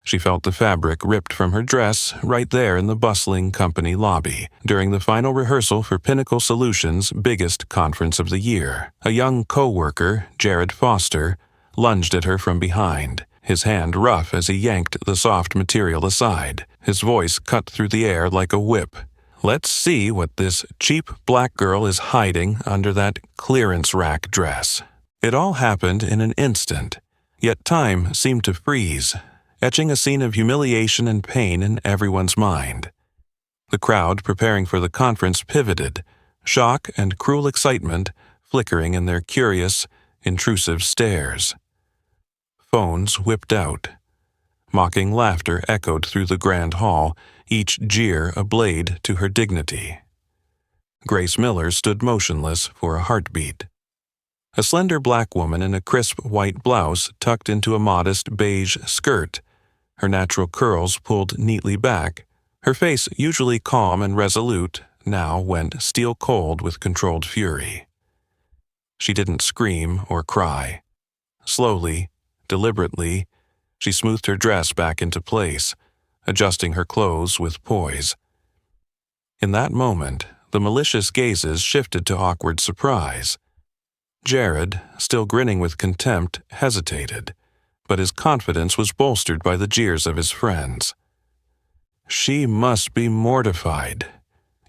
She felt the fabric ripped from her dress right there in the bustling company lobby during the final rehearsal for Pinnacle Solutions' biggest conference of the year. A young coworker, Jared Foster, lunged at her from behind, his hand rough as he yanked the soft material aside. His voice cut through the air like a whip. "Let's see what this cheap black girl is hiding under that clearance rack dress." It all happened in an instant, yet time seemed to freeze, etching a scene of humiliation and pain in everyone's mind. The crowd preparing for the conference pivoted, shock and cruel excitement flickering in their curious, intrusive stares. Phones whipped out. Mocking laughter echoed through the grand hall, each jeer a blade to her dignity. Grace Miller stood motionless for a heartbeat. A slender black woman in a crisp white blouse tucked into a modest beige skirt, her natural curls pulled neatly back, her face usually calm and resolute now went steel-cold with controlled fury. She didn't scream or cry. Slowly, deliberately, she smoothed her dress back into place, adjusting her clothes with poise. In that moment, the malicious gazes shifted to awkward surprise. Jared, still grinning with contempt, hesitated, but his confidence was bolstered by the jeers of his friends. "She must be mortified."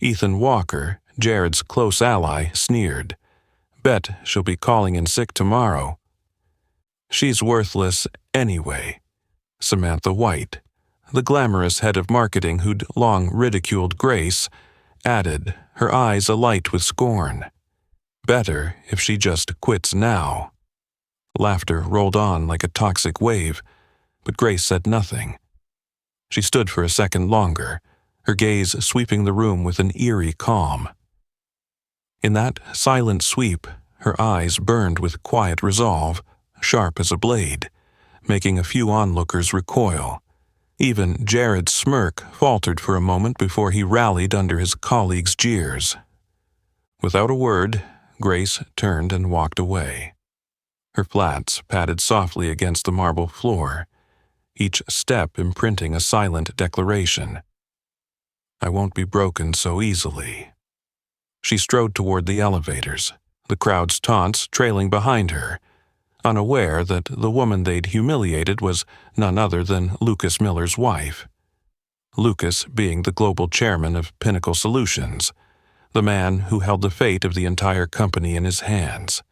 Ethan Walker, Jared's close ally, sneered. "Bet she'll be calling in sick tomorrow." "She's worthless anyway." Samantha White, the glamorous head of marketing who'd long ridiculed Grace, added, her eyes alight with scorn. "Better if she just quits now." Laughter rolled on like a toxic wave, but Grace said nothing. She stood for a second longer, her gaze sweeping the room with an eerie calm. In that silent sweep, her eyes burned with quiet resolve, sharp as a blade, making a few onlookers recoil. Even Jared's smirk faltered for a moment before he rallied under his colleagues' jeers. Without a word, Grace turned and walked away. Her flats padded softly against the marble floor, each step imprinting a silent declaration. "I won't be broken so easily." She strode toward the elevators, the crowd's taunts trailing behind her, unaware that the woman they'd humiliated was none other than Lucas Miller's wife. Lucas being the global chairman of Pinnacle Solutions, the man who held the fate of the entire company in his hands.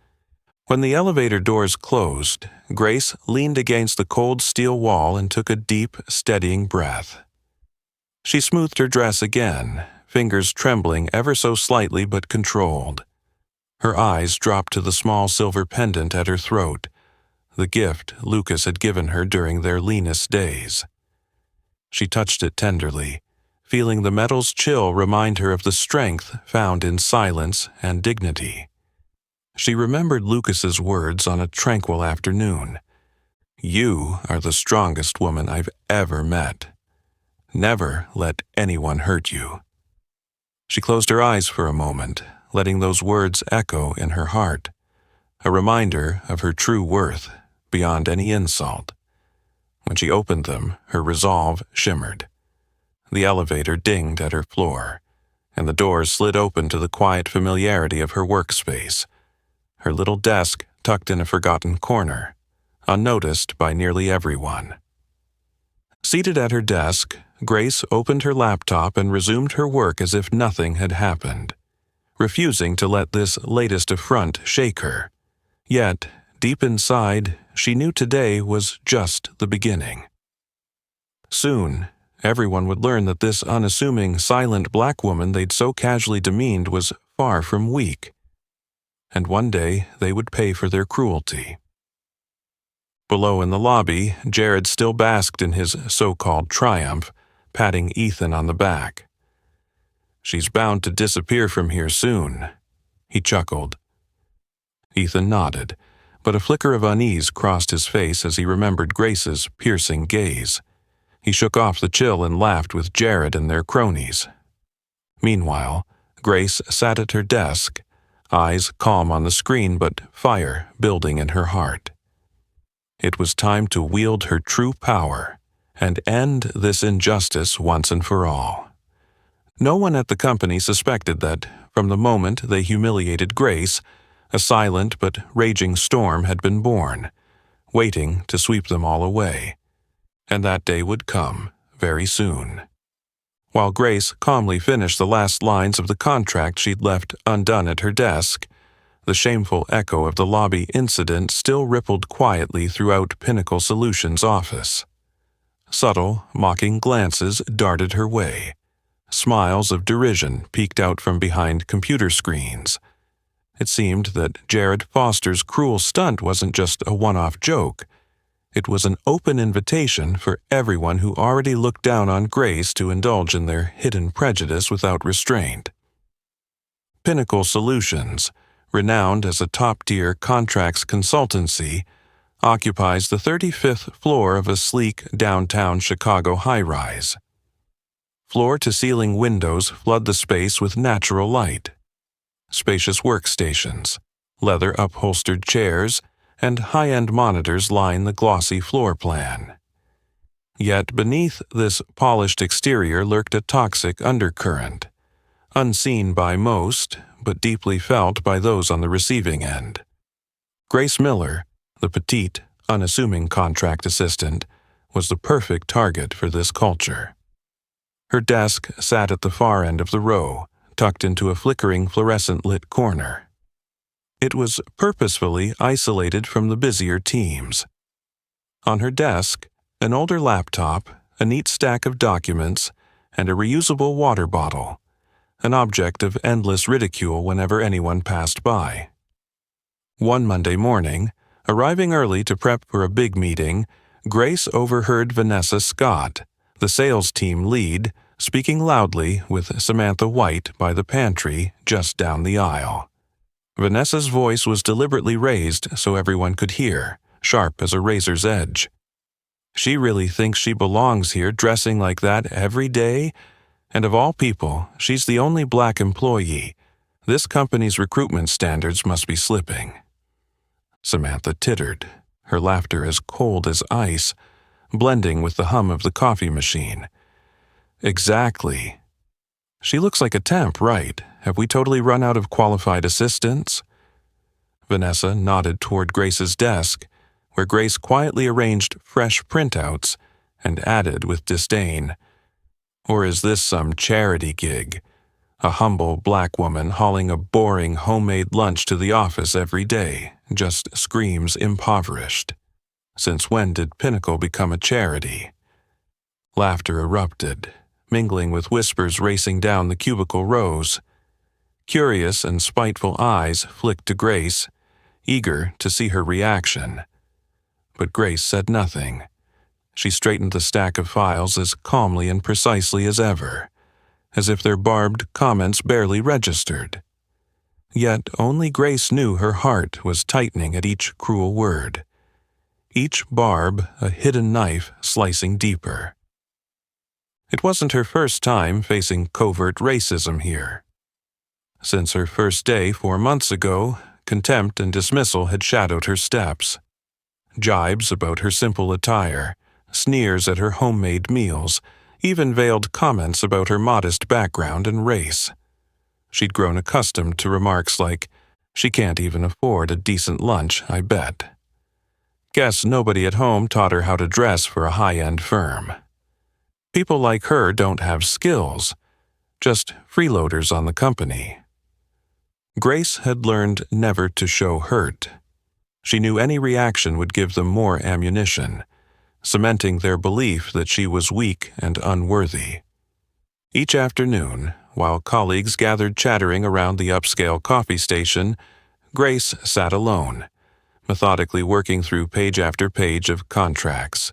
When the elevator doors closed, Grace leaned against the cold steel wall and took a deep, steadying breath. She smoothed her dress again, fingers trembling ever so slightly but controlled. Her eyes dropped to the small silver pendant at her throat, the gift Lucas had given her during their leanest days. She touched it tenderly, feeling the metal's chill remind her of the strength found in silence and dignity. She remembered Lucas's words on a tranquil afternoon. "You are the strongest woman I've ever met. Never let anyone hurt you." She closed her eyes for a moment, letting those words echo in her heart, a reminder of her true worth beyond any insult. When she opened them, her resolve shimmered. The elevator dinged at her floor, and the doors slid open to the quiet familiarity of her workspace, her little desk tucked in a forgotten corner, unnoticed by nearly everyone. Seated at her desk, Grace opened her laptop and resumed her work as if nothing had happened, refusing to let this latest affront shake her. Yet, deep inside, she knew today was just the beginning. Soon, everyone would learn that this unassuming, silent black woman they'd so casually demeaned was far from weak. And one day they would pay for their cruelty. Below in the lobby, Jared still basked in his so-called triumph, patting Ethan on the back. "She's bound to disappear from here soon," he chuckled. Ethan nodded, but a flicker of unease crossed his face as he remembered Grace's piercing gaze. He shook off the chill and laughed with Jared and their cronies. Meanwhile, Grace sat at her desk, eyes calm on the screen but fire building in her heart. It was time to wield her true power and end this injustice once and for all. No one at the company suspected that, from the moment they humiliated Grace, a silent but raging storm had been born, waiting to sweep them all away. And that day would come very soon. While Grace calmly finished the last lines of the contract she'd left undone at her desk, the shameful echo of the lobby incident still rippled quietly throughout Pinnacle Solutions' office. Subtle, mocking glances darted her way. Smiles of derision peeked out from behind computer screens. It seemed that Jared Foster's cruel stunt wasn't just a one-off joke. It was an open invitation for everyone who already looked down on Grace to indulge in their hidden prejudice without restraint. Pinnacle Solutions, renowned as a top-tier contracts consultancy, occupies the 35th floor of a sleek downtown Chicago high-rise. Floor-to-ceiling windows flood the space with natural light. Spacious workstations, leather-upholstered chairs, and high-end monitors line the glossy floor plan. Yet beneath this polished exterior lurked a toxic undercurrent, unseen by most, but deeply felt by those on the receiving end. Grace Miller, the petite, unassuming contract assistant, was the perfect target for this culture. Her desk sat at the far end of the row, tucked into a flickering fluorescent-lit corner. It was purposefully isolated from the busier teams. On her desk, an older laptop, a neat stack of documents, and a reusable water bottle, an object of endless ridicule whenever anyone passed by. One Monday morning, arriving early to prep for a big meeting, Grace overheard Vanessa Scott, the sales team lead, speaking loudly with Samantha White by the pantry just down the aisle. Vanessa's voice was deliberately raised so everyone could hear, sharp as a razor's edge. She really thinks she belongs here dressing like that every day? And of all people, she's the only black employee. This company's recruitment standards must be slipping. Samantha tittered, her laughter as cold as ice, blending with the hum of the coffee machine. Exactly. She looks like a temp, right? Have we totally run out of qualified assistants? Vanessa nodded toward Grace's desk, where Grace quietly arranged fresh printouts, and added with disdain, "Or is this some charity gig? A humble black woman hauling a boring homemade lunch to the office every day just screams impoverished. Since when did Pinnacle become a charity?" Laughter erupted, mingling with whispers racing down the cubicle rows. Curious and spiteful eyes flicked to Grace, eager to see her reaction. But Grace said nothing. She straightened the stack of files as calmly and precisely as ever, as if their barbed comments barely registered. Yet only Grace knew her heart was tightening at each cruel word. Each barb a hidden knife slicing deeper. It wasn't her first time facing covert racism here. Since her first day 4 months ago, contempt and dismissal had shadowed her steps. Jibes about her simple attire, sneers at her homemade meals, even veiled comments about her modest background and race. She'd grown accustomed to remarks like, "She can't even afford a decent lunch, I bet." Guess nobody at home taught her how to dress for a high-end firm. People like her don't have skills, just freeloaders on the company. Grace had learned never to show hurt. She knew any reaction would give them more ammunition, cementing their belief that she was weak and unworthy. Each afternoon, while colleagues gathered chattering around the upscale coffee station, Grace sat alone, methodically working through page after page of contracts.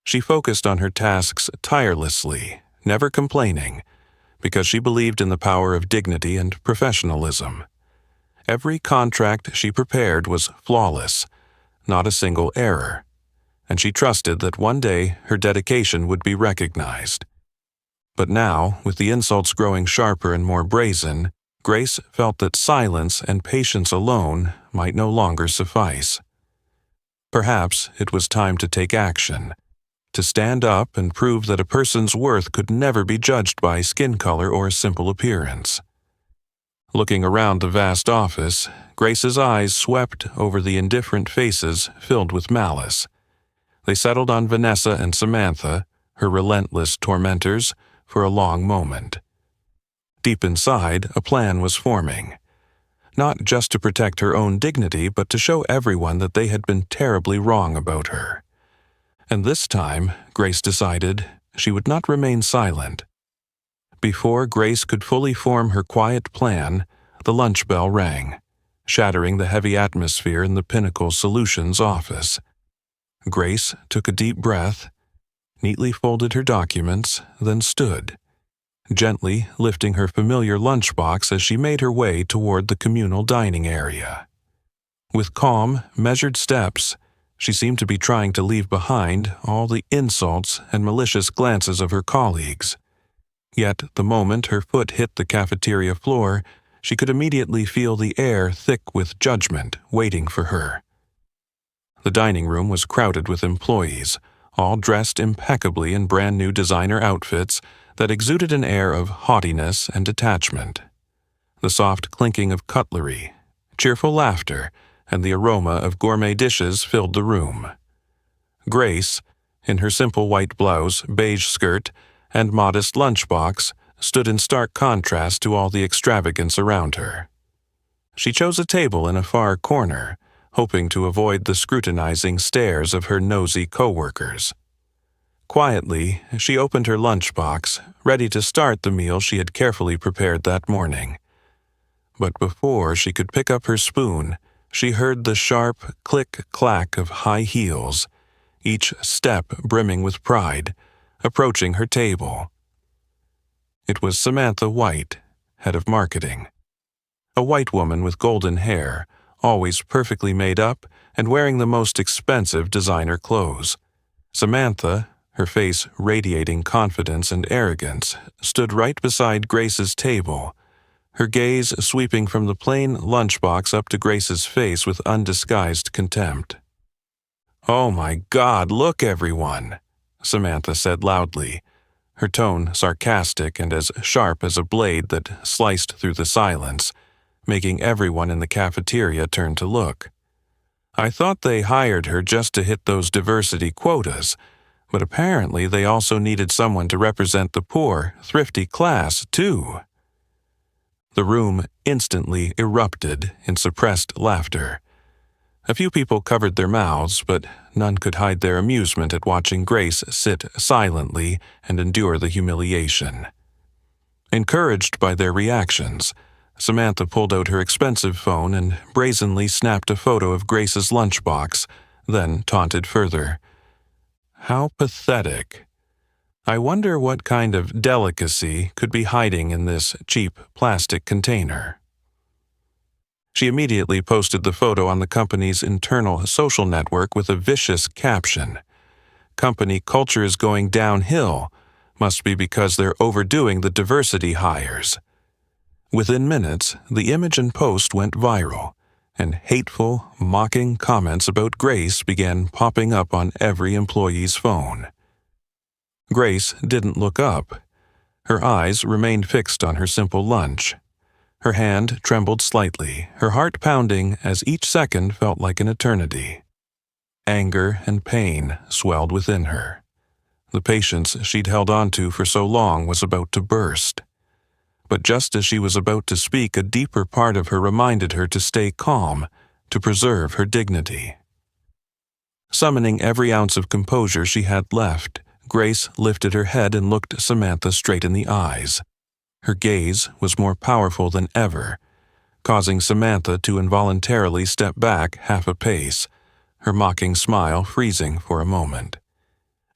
She focused on her tasks tirelessly, never complaining, because she believed in the power of dignity and professionalism. Every contract she prepared was flawless, not a single error, and she trusted that one day her dedication would be recognized. But now, with the insults growing sharper and more brazen, Grace felt that silence and patience alone might no longer suffice. Perhaps it was time to take action, to stand up and prove that a person's worth could never be judged by skin color or simple appearance. Looking around the vast office, Grace's eyes swept over the indifferent faces filled with malice. They settled on Vanessa and Samantha, her relentless tormentors, for a long moment. Deep inside, a plan was forming. Not just to protect her own dignity, but to show everyone that they had been terribly wrong about her. And this time, Grace decided she would not remain silent. Before Grace could fully form her quiet plan, the lunch bell rang, shattering the heavy atmosphere in the Pinnacle Solutions office. Grace took a deep breath, neatly folded her documents, then stood, gently lifting her familiar lunchbox as she made her way toward the communal dining area. With calm, measured steps, she seemed to be trying to leave behind all the insults and malicious glances of her colleagues. Yet, the moment her foot hit the cafeteria floor, she could immediately feel the air thick with judgment waiting for her. The dining room was crowded with employees, all dressed impeccably in brand-new designer outfits that exuded an air of haughtiness and detachment. The soft clinking of cutlery, cheerful laughter, and the aroma of gourmet dishes filled the room. Grace, in her simple white blouse, beige skirt, and modest lunchbox, stood in stark contrast to all the extravagance around her. She chose a table in a far corner, hoping to avoid the scrutinizing stares of her nosy coworkers. Quietly, she opened her lunchbox, ready to start the meal she had carefully prepared that morning. But before she could pick up her spoon, she heard the sharp click-clack of high heels, each step brimming with pride, approaching her table. It was Samantha White, head of marketing. A white woman with golden hair, always perfectly made up and wearing the most expensive designer clothes. Samantha, her face radiating confidence and arrogance, stood right beside Grace's table, her gaze sweeping from the plain lunchbox up to Grace's face with undisguised contempt. "Oh my God, look everyone," Samantha said loudly, her tone sarcastic and as sharp as a blade that sliced through the silence, making everyone in the cafeteria turn to look. "I thought they hired her just to hit those diversity quotas, but apparently they also needed someone to represent the poor, thrifty class, too." The room instantly erupted in suppressed laughter. A few people covered their mouths, but none could hide their amusement at watching Grace sit silently and endure the humiliation. Encouraged by their reactions, Samantha pulled out her expensive phone and brazenly snapped a photo of Grace's lunchbox, then taunted further. "How pathetic. I wonder what kind of delicacy could be hiding in this cheap plastic container." She immediately posted the photo on the company's internal social network with a vicious caption. "Company culture is going downhill. Must be because they're overdoing the diversity hires." Within minutes, the image and post went viral, and hateful, mocking comments about Grace began popping up on every employee's phone. Grace didn't look up. Her eyes remained fixed on her simple lunch. Her hand trembled slightly, her heart pounding as each second felt like an eternity. Anger and pain swelled within her. The patience she'd held onto for so long was about to burst. But just as she was about to speak, a deeper part of her reminded her to stay calm, to preserve her dignity. Summoning every ounce of composure she had left, Grace lifted her head and looked Samantha straight in the eyes. Her gaze was more powerful than ever, causing Samantha to involuntarily step back half a pace, her mocking smile freezing for a moment.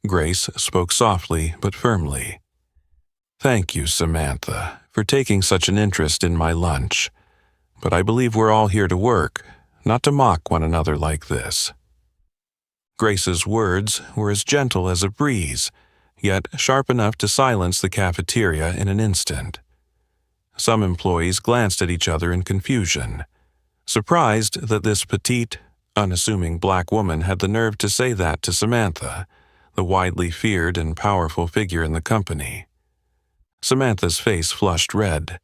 Grace spoke softly but firmly. "Thank you, Samantha, for taking such an interest in my lunch. But I believe we're all here to work, not to mock one another like this." Grace's words were as gentle as a breeze, yet sharp enough to silence the cafeteria in an instant. Some employees glanced at each other in confusion, surprised that this petite, unassuming black woman had the nerve to say that to Samantha, the widely feared and powerful figure in the company. Samantha's face flushed red,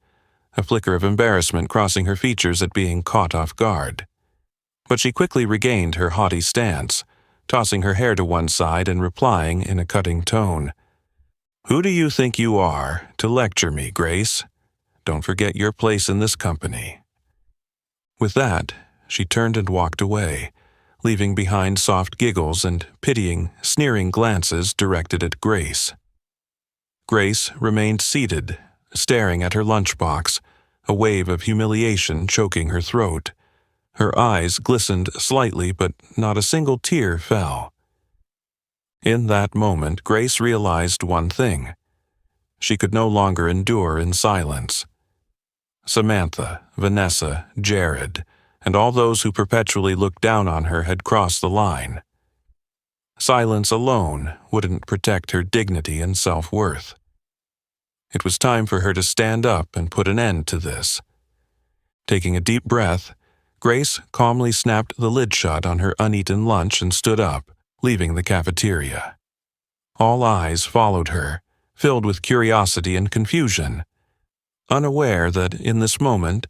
a flicker of embarrassment crossing her features at being caught off guard. But she quickly regained her haughty stance, tossing her hair to one side and replying in a cutting tone, "Who do you think you are to lecture me, Grace? Don't forget your place in this company." With that, she turned and walked away, leaving behind soft giggles and pitying, sneering glances directed at Grace. Grace remained seated, staring at her lunchbox, a wave of humiliation choking her throat. Her eyes glistened slightly, but not a single tear fell. In that moment, Grace realized one thing. She could no longer endure in silence. Samantha, Vanessa, Jared, and all those who perpetually looked down on her had crossed the line. Silence alone wouldn't protect her dignity and self-worth. It was time for her to stand up and put an end to this. Taking a deep breath, Grace calmly snapped the lid shut on her uneaten lunch and stood up, leaving the cafeteria. All eyes followed her, filled with curiosity and confusion, unaware that in this moment,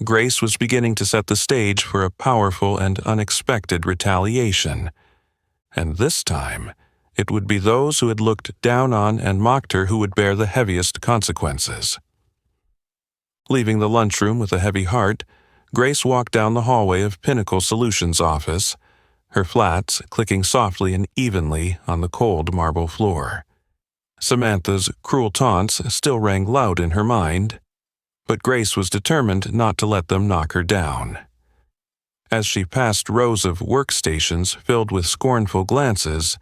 Grace was beginning to set the stage for a powerful and unexpected retaliation. And this time, it would be those who had looked down on and mocked her who would bear the heaviest consequences. Leaving the lunchroom with a heavy heart, Grace walked down the hallway of Pinnacle Solutions' office, her flats clicking softly and evenly on the cold marble floor. Samantha's cruel taunts still rang loud in her mind, but Grace was determined not to let them knock her down. As she passed rows of workstations filled with scornful glances,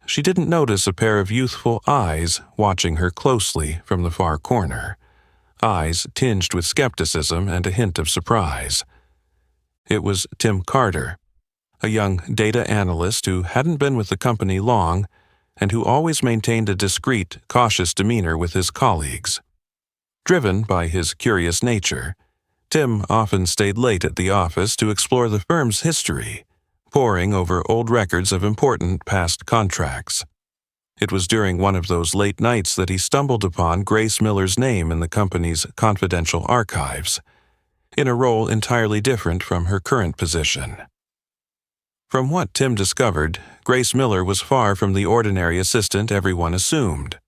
she didn't notice a pair of youthful eyes watching her closely from the far corner, eyes tinged with skepticism and a hint of surprise. It was Tim Carter, a young data analyst who hadn't been with the company long and who always maintained a discreet, cautious demeanor with his colleagues. Driven by his curious nature, Tim often stayed late at the office to explore the firm's history, poring over old records of important past contracts. It was during one of those late nights that he stumbled upon Grace Miller's name in the company's confidential archives, in a role entirely different from her current position. From what Tim discovered, Grace Miller was far from the ordinary assistant everyone assumed.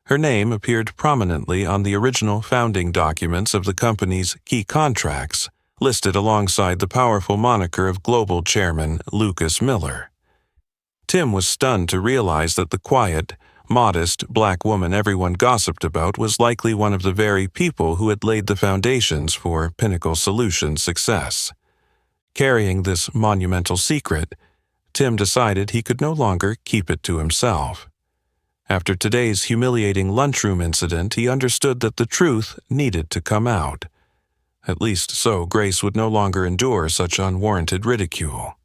Her name appeared prominently on the original founding documents of the company's key contracts, listed alongside the powerful moniker of global chairman Lucas Miller. Tim was stunned to realize that the quiet, modest black woman everyone gossiped about was likely one of the very people who had laid the foundations for Pinnacle Solutions' success. Carrying this monumental secret, Tim decided he could no longer keep it to himself. After today's humiliating lunchroom incident, he understood that the truth needed to come out. At least so Grace would no longer endure such unwarranted ridicule.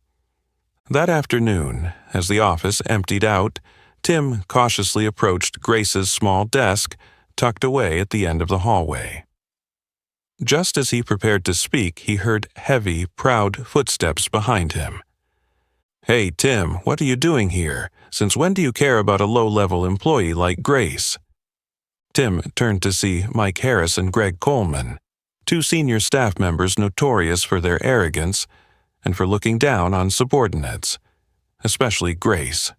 That afternoon, as the office emptied out, Tim cautiously approached Grace's small desk, tucked away at the end of the hallway. Just as he prepared to speak, he heard heavy, proud footsteps behind him. "Hey, Tim, what are you doing here? Since when do you care about a low-level employee like Grace?" Tim turned to see Mike Harris and Greg Coleman, two senior staff members notorious for their arrogance and for looking down on subordinates, especially Grace.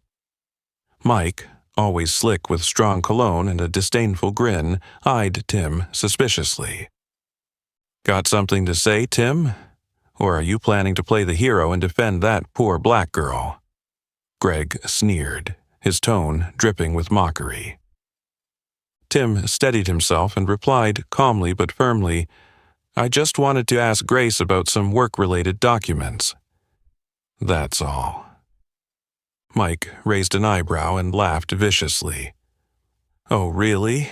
Mike, always slick with strong cologne and a disdainful grin, eyed Tim suspiciously. "Got something to say, Tim? Or are you planning to play the hero and defend that poor black girl?" Greg sneered, his tone dripping with mockery. Tim steadied himself and replied calmly but firmly, "I just wanted to ask Grace about some work-related documents. That's all." Mike raised an eyebrow and laughed viciously. "Oh, really?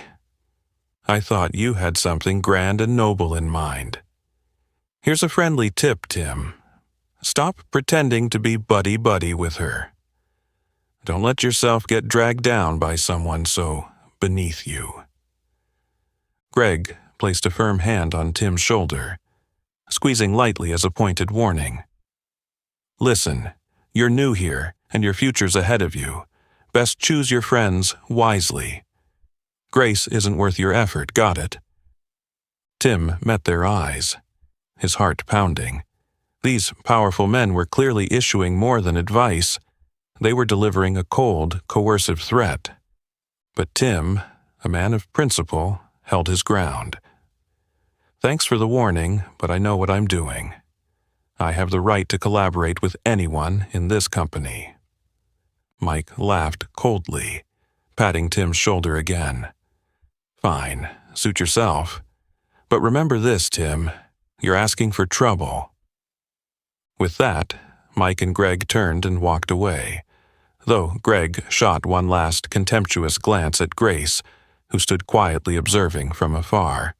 I thought you had something grand and noble in mind. Here's a friendly tip, Tim. Stop pretending to be buddy-buddy with her. Don't let yourself get dragged down by someone so beneath you." Greg placed a firm hand on Tim's shoulder, squeezing lightly as a pointed warning. "Listen, you're new here, and your future's ahead of you. Best choose your friends wisely. Grace isn't worth your effort, got it?" Tim met their eyes, his heart pounding. These powerful men were clearly issuing more than advice. They were delivering a cold, coercive threat. But Tim, a man of principle, held his ground. "Thanks for the warning, but I know what I'm doing. I have the right to collaborate with anyone in this company." Mike laughed coldly, patting Tim's shoulder again. "Fine, suit yourself. But remember this, Tim, you're asking for trouble." With that, Mike and Greg turned and walked away, though Greg shot one last contemptuous glance at Grace, who stood quietly observing from afar.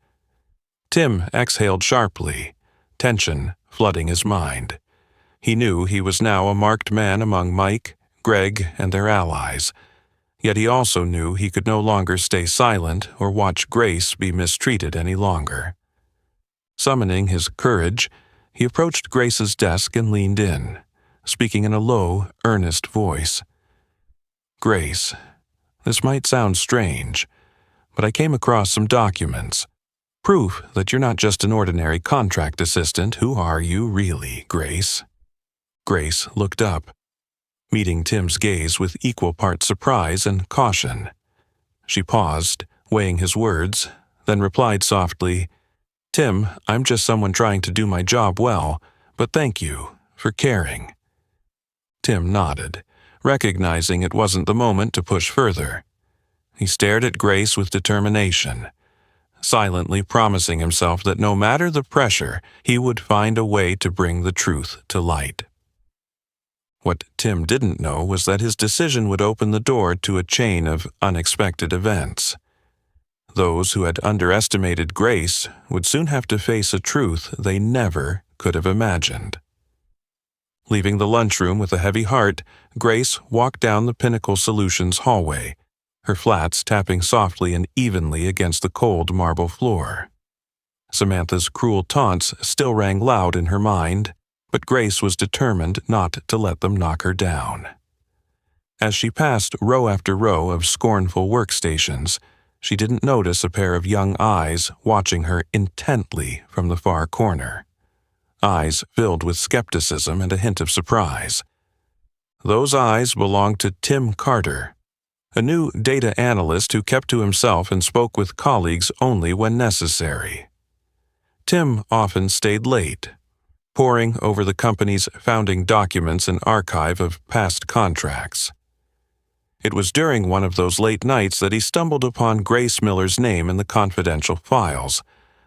Tim exhaled sharply, tension flooding his mind. He knew he was now a marked man among Mike, Greg, and their allies, yet he also knew he could no longer stay silent or watch Grace be mistreated any longer. Summoning his courage, he approached Grace's desk and leaned in, speaking in a low, earnest voice. "Grace, this might sound strange, but I came across some documents. Proof that you're not just an ordinary contract assistant. Who are you really, Grace?" Grace looked up, meeting Tim's gaze with equal parts surprise and caution. She paused, weighing his words, then replied softly, "Tim, I'm just someone trying to do my job well, but thank you for caring." Tim nodded, recognizing it wasn't the moment to push further. He stared at Grace with determination, silently promising himself that no matter the pressure, he would find a way to bring the truth to light. What Tim didn't know was that his decision would open the door to a chain of unexpected events. Those who had underestimated Grace would soon have to face a truth they never could have imagined. Leaving the lunchroom with a heavy heart, Grace walked down the Pinnacle Solutions hallway, her flats tapping softly and evenly against the cold marble floor. Samantha's cruel taunts still rang loud in her mind, but Grace was determined not to let them knock her down. As she passed row after row of scornful workstations, she didn't notice a pair of young eyes watching her intently from the far corner. Eyes filled with skepticism and a hint of surprise. Those eyes belonged to Tim Carter, a new data analyst who kept to himself and spoke with colleagues only when necessary. Tim often stayed late, poring over the company's founding documents and archive of past contracts. It was during one of those late nights that he stumbled upon Grace Miller's name in the confidential files,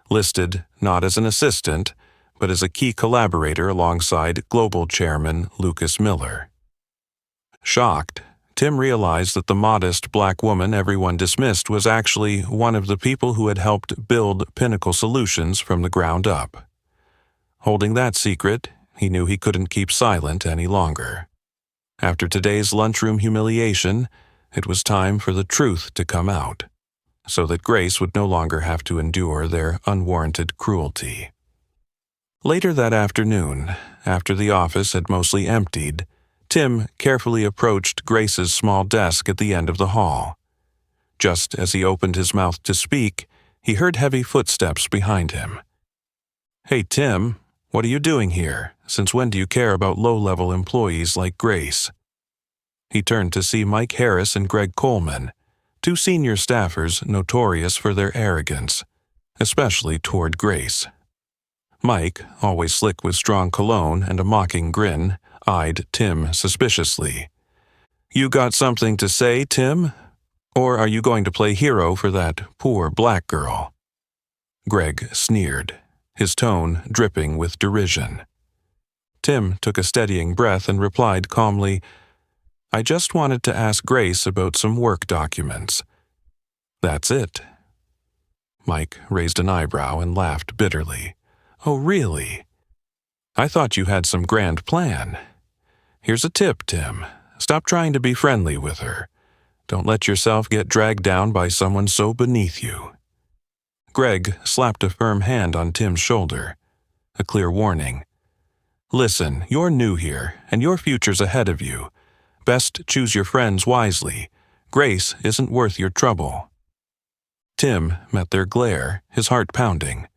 listed not as an assistant, but as a key collaborator alongside Global Chairman Lucas Miller. Shocked, Tim realized that the modest black woman everyone dismissed was actually one of the people who had helped build Pinnacle Solutions from the ground up. Holding that secret, he knew he couldn't keep silent any longer. After today's lunchroom humiliation, it was time for the truth to come out, so that Grace would no longer have to endure their unwarranted cruelty. Later that afternoon, after the office had mostly emptied, Tim carefully approached Grace's small desk at the end of the hall. Just as he opened his mouth to speak, he heard heavy footsteps behind him. "Hey, Tim, what are you doing here? Since when do you care about low-level employees like Grace?" He turned to see Mike Harris and Greg Coleman, two senior staffers notorious for their arrogance, especially toward Grace. Mike, always slick with strong cologne and a mocking grin, eyed Tim suspiciously. "You got something to say, Tim? Or are you going to play hero for that poor black girl?" Greg sneered, his tone dripping with derision. Tim took a steadying breath and replied calmly, "I just wanted to ask Grace about some work documents. That's it." Mike raised an eyebrow and laughed bitterly. "Oh, really? I thought you had some grand plan. Here's a tip, Tim. Stop trying to be friendly with her. Don't let yourself get dragged down by someone so beneath you." Greg slapped a firm hand on Tim's shoulder, a clear warning. "Listen, you're new here, and your future's ahead of you, Best choose your friends wisely. Grace isn't worth your trouble. Tim met their glare, his heart pounding.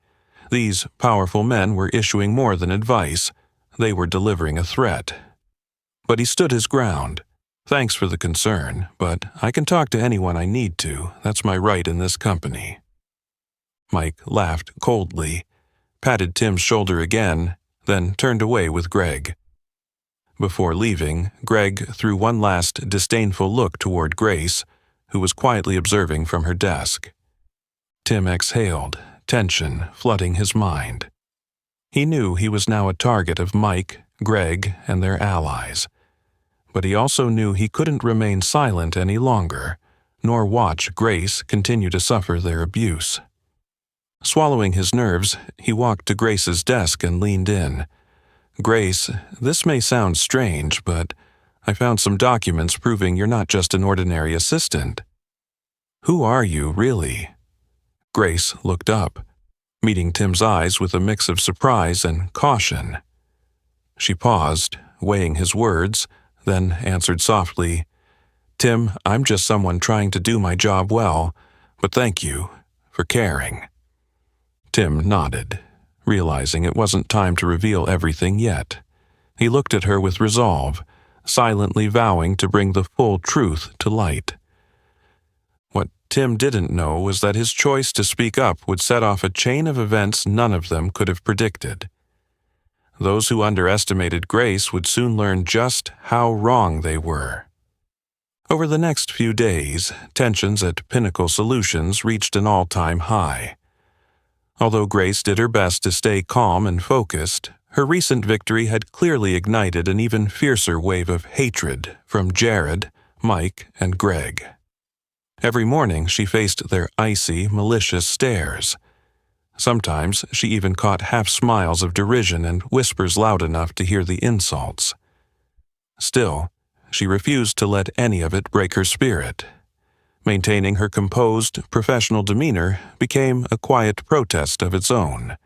These powerful men were issuing more than advice. They were delivering a threat. But he stood his ground. Thanks for the concern, but I can talk to anyone I need to. That's my right in this company. Mike laughed coldly, patted Tim's shoulder again, then turned away with Greg. Before leaving, Greg threw one last disdainful look toward Grace, who was quietly observing from her desk. Tim exhaled, tension flooding his mind. He knew he was now a target of Mike, Greg, and their allies. But he also knew he couldn't remain silent any longer, nor watch Grace continue to suffer their abuse. Swallowing his nerves, he walked to Grace's desk and leaned in. "Grace, this may sound strange, but I found some documents proving you're not just an ordinary assistant." "Who are you, really?" Grace looked up, meeting Tim's eyes with a mix of surprise and caution. She paused, weighing his words, then answered softly, "Tim, I'm just someone trying to do my job well, but thank you for caring." Tim nodded, realizing it wasn't time to reveal everything yet. He looked at her with resolve, silently vowing to bring the full truth to light. What Tim didn't know was that his choice to speak up would set off a chain of events none of them could have predicted. Those who underestimated Grace would soon learn just how wrong they were. Over the next few days, tensions at Pinnacle Solutions reached an all-time high. Although Grace did her best to stay calm and focused, her recent victory had clearly ignited an even fiercer wave of hatred from Jared, Mike, and Greg. Every morning she faced their icy, malicious stares. Sometimes she even caught half-smiles of derision and whispers loud enough to hear the insults. Still, she refused to let any of it break her spirit. Maintaining her composed, professional demeanor became a quiet protest of its own.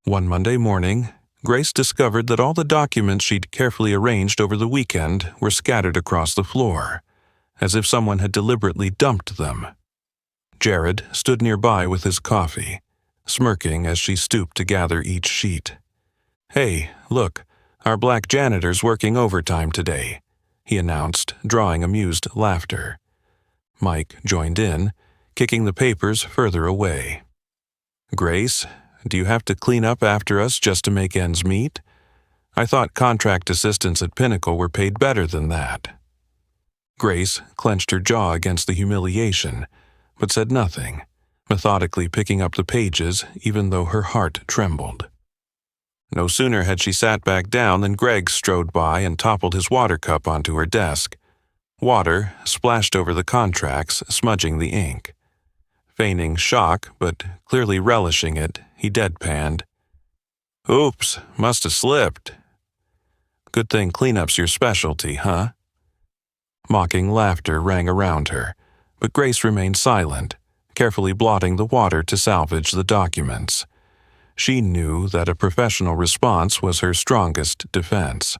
One Monday morning, Grace discovered that all the documents she'd carefully arranged over the weekend were scattered across the floor, as if someone had deliberately dumped them. Jared stood nearby with his coffee, smirking as she stooped to gather each sheet. "Hey, look, our black janitor's working overtime today," he announced, drawing amused laughter. Mike joined in, kicking the papers further away. "Grace, do you have to clean up after us just to make ends meet? I thought contract assistants at Pinnacle were paid better than that." Grace clenched her jaw against the humiliation, but said nothing, methodically picking up the pages even though her heart trembled. No sooner had she sat back down than Greg strode by and toppled his water cup onto her desk. Water splashed over the contracts, smudging the ink. Feigning shock, but clearly relishing it, he deadpanned, "Oops, must have slipped." "Good thing cleanup's your specialty, huh?" Mocking laughter rang around her, but Grace remained silent, carefully blotting the water to salvage the documents. She knew that a professional response was her strongest defense.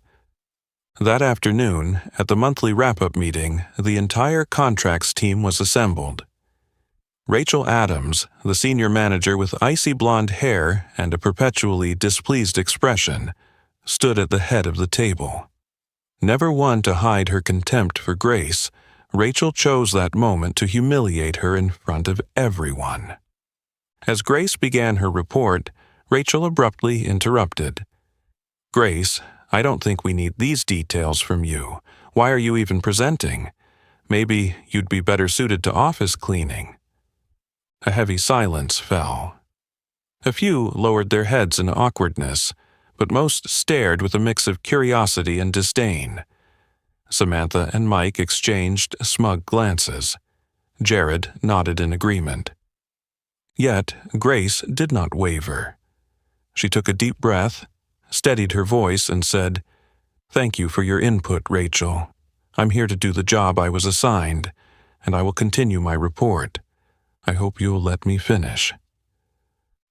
That afternoon, at the monthly wrap-up meeting, the entire contracts team was assembled. Rachel Adams, the senior manager with icy blonde hair and a perpetually displeased expression, stood at the head of the table. Never one to hide her contempt for Grace, Rachel chose that moment to humiliate her in front of everyone. As Grace began her report, Rachel abruptly interrupted. "Grace, I don't think we need these details from you. Why are you even presenting? Maybe you'd be better suited to office cleaning." A heavy silence fell. A few lowered their heads in awkwardness, but most stared with a mix of curiosity and disdain. Samantha and Mike exchanged smug glances. Jared nodded in agreement. Yet Grace did not waver. She took a deep breath, steadied her voice, and said, "Thank you for your input, Rachel. I'm here to do the job I was assigned, and I will continue my report. I hope you'll let me finish."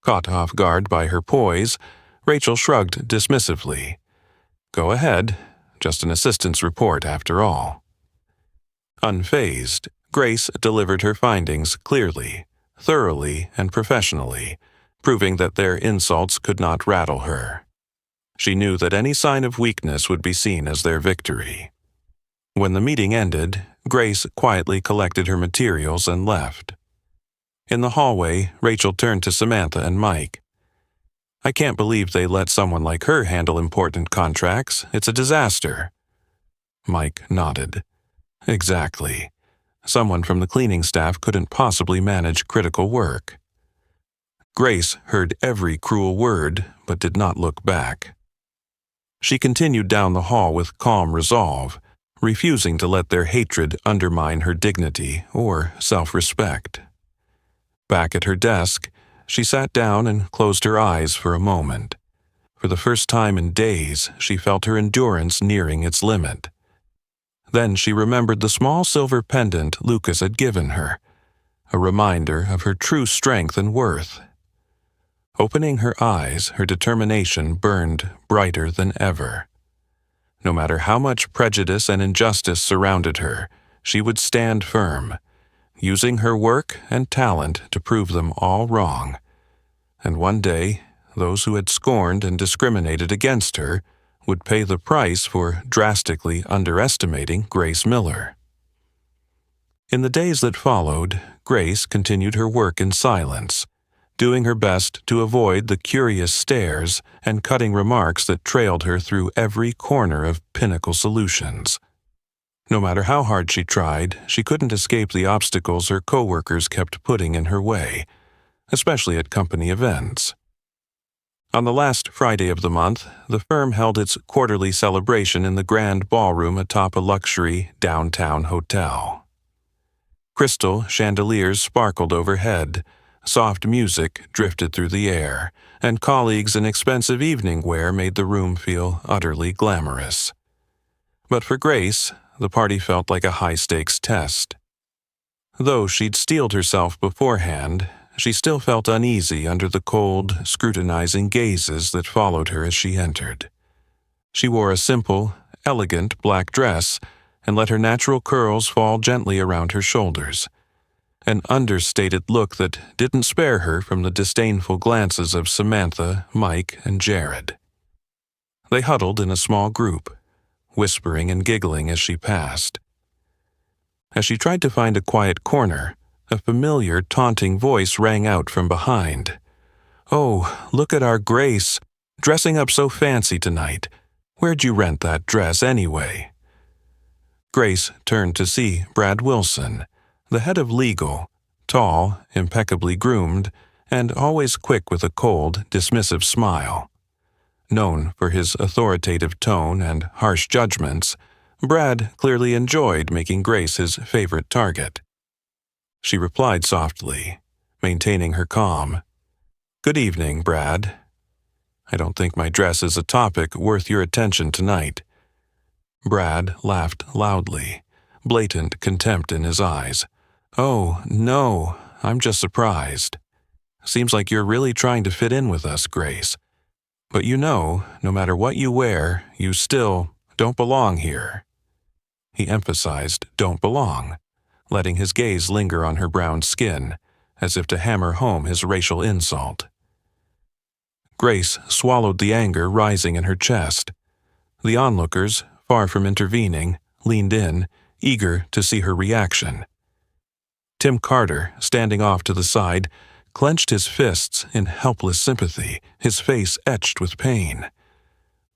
Caught off guard by her poise, Rachel shrugged dismissively. "Go ahead. just an assistant's report after all. Unfazed, Grace delivered her findings clearly, thoroughly, and professionally, proving that their insults could not rattle her. She knew that any sign of weakness would be seen as their victory. When the meeting ended, Grace quietly collected her materials and left. In the hallway, Rachel turned to Samantha and Mike. "I can't believe they let someone like her handle important contracts. It's a disaster." Mike nodded. "Exactly. Someone from the cleaning staff couldn't possibly manage critical work." Grace heard every cruel word, but did not look back. She continued down the hall with calm resolve, refusing to let their hatred undermine her dignity or self-respect. Back at her desk, she sat down and closed her eyes for a moment. For the first time in days, she felt her endurance nearing its limit. Then she remembered the small silver pendant Lucas had given her, a reminder of her true strength and worth. Opening her eyes, her determination burned brighter than ever. No matter how much prejudice and injustice surrounded her, she would stand firm, using her work and talent to prove them all wrong. And one day, those who had scorned and discriminated against her would pay the price for drastically underestimating Grace Miller. In the days that followed, Grace continued her work in silence, doing her best to avoid the curious stares and cutting remarks that trailed her through every corner of Pinnacle Solutions. No matter how hard she tried, she couldn't escape the obstacles her coworkers kept putting in her way, especially at company events. On the last Friday of the month, the firm held its quarterly celebration in the grand ballroom atop a luxury downtown hotel. Crystal chandeliers sparkled overhead, soft music drifted through the air, and colleagues in expensive evening wear made the room feel utterly glamorous. But for Grace, the party felt like a high-stakes test. Though she'd steeled herself beforehand, she still felt uneasy under the cold, scrutinizing gazes that followed her as she entered. She wore a simple, elegant black dress and let her natural curls fall gently around her shoulders, an understated look that didn't spare her from the disdainful glances of Samantha, Mike, and Jared. They huddled in a small group, whispering and giggling as she passed. As she tried to find a quiet corner, a familiar, taunting voice rang out from behind. "Oh, look at our Grace, dressing up so fancy tonight. Where'd you rent that dress anyway?" Grace turned to see Brad Wilson, the head of legal, tall, impeccably groomed, and always quick with a cold, dismissive smile. Known for his authoritative tone and harsh judgments, Brad clearly enjoyed making Grace his favorite target. She replied softly, maintaining her calm. "Good evening, Brad. I don't think my dress is a topic worth your attention tonight." Brad laughed loudly, blatant contempt in his eyes. "Oh, no, I'm just surprised. Seems like you're really trying to fit in with us, Grace. But you know, no matter what you wear, you still don't belong here." He emphasized "don't belong," letting his gaze linger on her brown skin, as if to hammer home his racial insult. Grace swallowed the anger rising in her chest. The onlookers, far from intervening, leaned in, eager to see her reaction. Tim Carter, standing off to the side, clenched his fists in helpless sympathy, his face etched with pain.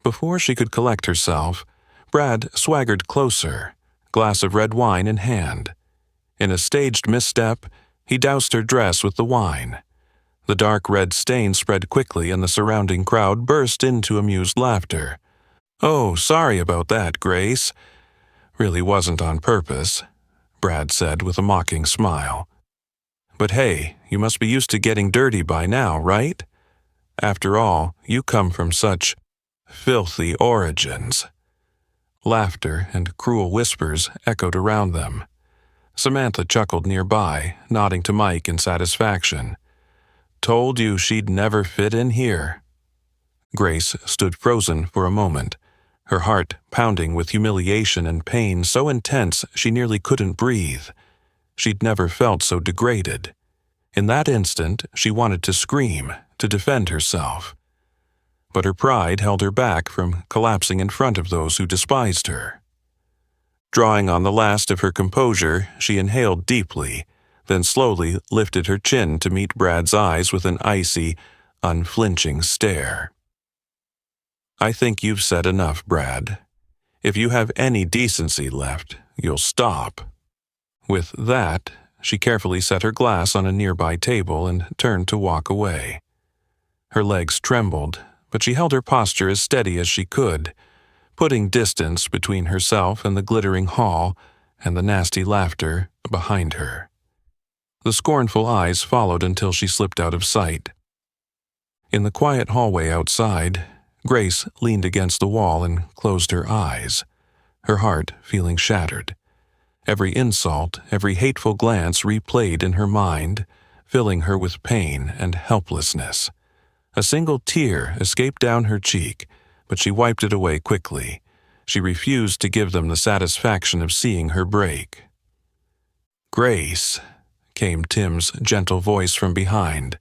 Before she could collect herself, Brad swaggered closer, glass of red wine in hand. In a staged misstep, he doused her dress with the wine. The dark red stain spread quickly and the surrounding crowd burst into amused laughter. "Oh, sorry about that, Grace. Really wasn't on purpose," Brad said with a mocking smile. "But hey, you must be used to getting dirty by now, right? After all, you come from such filthy origins." Laughter and cruel whispers echoed around them. Samantha chuckled nearby, nodding to Mike in satisfaction. "Told you she'd never fit in here." Grace stood frozen for a moment, her heart pounding with humiliation and pain so intense she nearly couldn't breathe. She'd never felt so degraded. In that instant, she wanted to scream, to defend herself. But her pride held her back from collapsing in front of those who despised her. Drawing on the last of her composure, she inhaled deeply, then slowly lifted her chin to meet Brad's eyes with an icy, unflinching stare. "I think you've said enough, Brad. If you have any decency left, you'll stop." With that, she carefully set her glass on a nearby table and turned to walk away. Her legs trembled, but she held her posture as steady as she could, putting distance between herself and the glittering hall and the nasty laughter behind her. The scornful eyes followed until she slipped out of sight. In the quiet hallway outside, Grace leaned against the wall and closed her eyes, her heart feeling shattered. Every insult, every hateful glance replayed in her mind, filling her with pain and helplessness. A single tear escaped down her cheek, but she wiped it away quickly. She refused to give them the satisfaction of seeing her break. "Grace," came Tim's gentle voice from behind.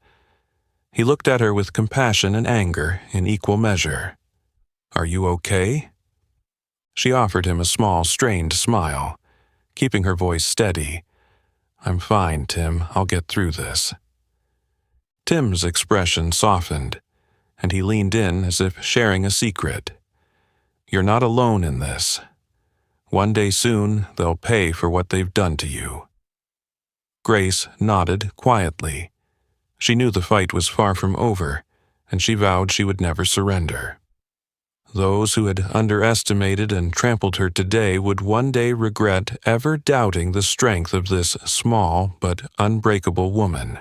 He looked at her with compassion and anger in equal measure. "Are you okay?" She offered him a small, strained smile, keeping her voice steady. "I'm fine, Tim. I'll get through this." Tim's expression softened, and he leaned in as if sharing a secret. "You're not alone in this. One day soon, they'll pay for what they've done to you." Grace nodded quietly. She knew the fight was far from over, and she vowed she would never surrender. Those who had underestimated and trampled her today would one day regret ever doubting the strength of this small but unbreakable woman.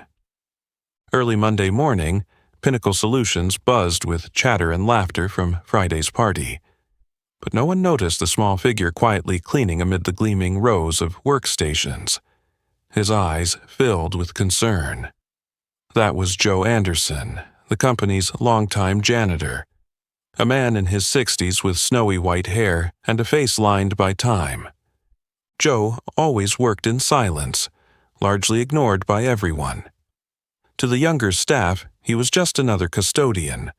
Early Monday morning, Pinnacle Solutions buzzed with chatter and laughter from Friday's party. But no one noticed the small figure quietly cleaning amid the gleaming rows of workstations. His eyes filled with concern. That was Joe Anderson, the company's longtime janitor. A man in his 60s with snowy white hair and a face lined by time. Joe always worked in silence, largely ignored by everyone. To the younger staff, he was just another custodian.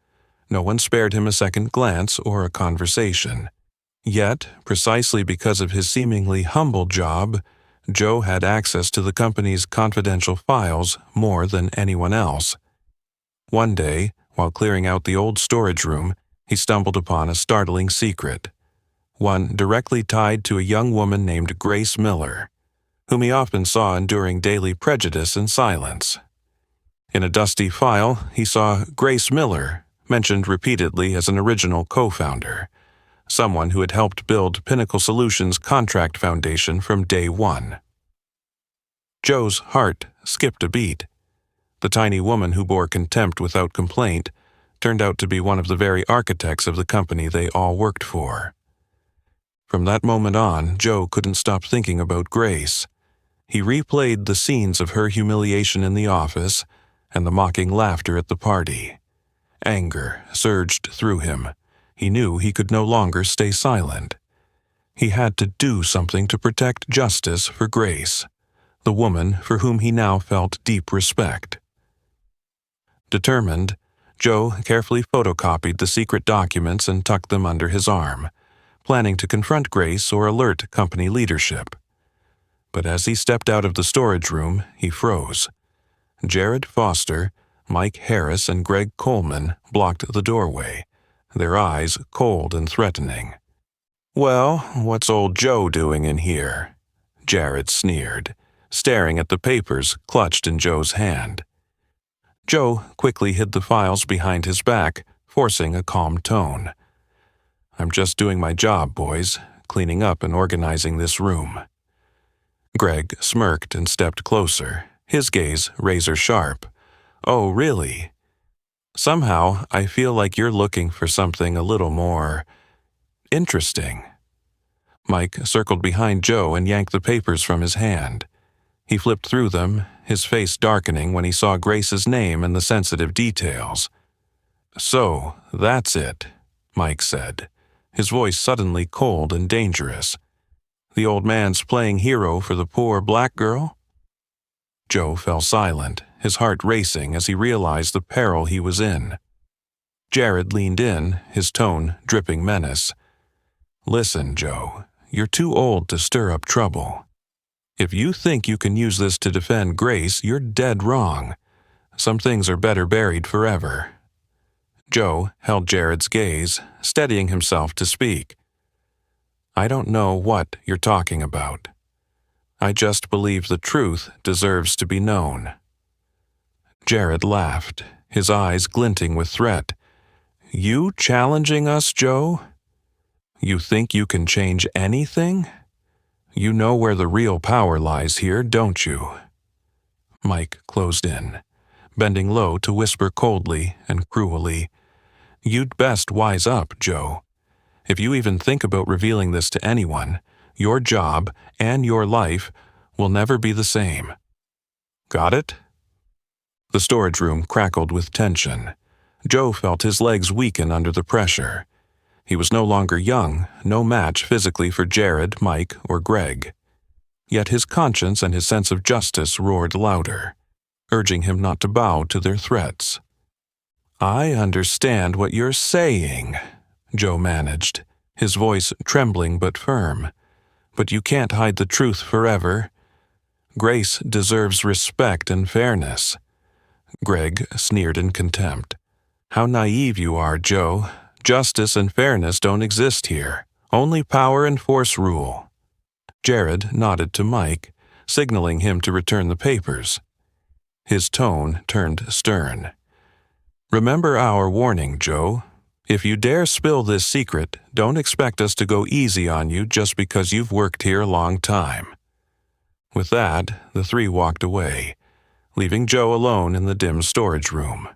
No one spared him a second glance or a conversation. Yet, precisely because of his seemingly humble job, Joe had access to the company's confidential files more than anyone else. One day, while clearing out the old storage room, he stumbled upon a startling secret, one directly tied to a young woman named Grace Miller, whom he often saw enduring daily prejudice in silence. In a dusty file, he saw Grace Miller mentioned repeatedly as an original co-founder, someone who had helped build Pinnacle Solutions' contract foundation from day one. Joe's heart skipped a beat. The tiny woman who bore contempt without complaint turned out to be one of the very architects of the company they all worked for. From that moment on, Joe couldn't stop thinking about Grace. He replayed the scenes of her humiliation in the office and the mocking laughter at the party. Anger surged through him. He knew he could no longer stay silent. He had to do something to protect justice for Grace, the woman for whom he now felt deep respect. Determined, Joe carefully photocopied the secret documents and tucked them under his arm, planning to confront Grace or alert company leadership. But as he stepped out of the storage room, he froze. Jared Foster, Mike Harris, and Greg Coleman blocked the doorway, their eyes cold and threatening. "Well, what's old Joe doing in here?" Jared sneered, staring at the papers clutched in Joe's hand. Joe quickly hid the files behind his back, forcing a calm tone. "I'm just doing my job, boys, cleaning up and organizing this room." Greg smirked and stepped closer, his gaze razor-sharp. "Oh, really? Somehow, I feel like you're looking for something a little more interesting." Mike circled behind Joe and yanked the papers from his hand. He flipped through them, his face darkening when he saw Grace's name and the sensitive details. "So, that's it," Mike said. his voice suddenly cold and dangerous. "The old man's playing hero for the poor black girl?" Joe fell silent, his heart racing as he realized the peril he was in. Jared leaned in, his tone dripping menace. "Listen, Joe, you're too old to stir up trouble. If you think you can use this to defend Grace, you're dead wrong. Some things are better buried forever." Joe held Jared's gaze, steadying himself to speak. "I don't know what you're talking about. I just believe the truth deserves to be known." Jared laughed, his eyes glinting with threat. "You challenging us, Joe? You think you can change anything? You know where the real power lies here, don't you?" Mike closed in, bending low to whisper coldly and cruelly, "You'd best wise up, Joe. If you even think about revealing this to anyone, your job and your life will never be the same. Got it?" The storage room crackled with tension. Joe felt his legs weaken under the pressure. He was no longer young, no match physically for Jared, Mike, or Greg. Yet his conscience and his sense of justice roared louder, urging him not to bow to their threats. "I understand what you're saying," Joe managed, his voice trembling but firm. "But you can't hide the truth forever. Grace deserves respect and fairness." Greg sneered in contempt. "How naive you are, Joe. Justice and fairness don't exist here. Only power and force rule." Jared nodded to Mike, signaling him to return the papers. His tone turned stern. "Remember our warning, Joe. If you dare spill this secret, don't expect us to go easy on you just because you've worked here a long time." With that, the three walked away, leaving Joe alone in the dim storage room.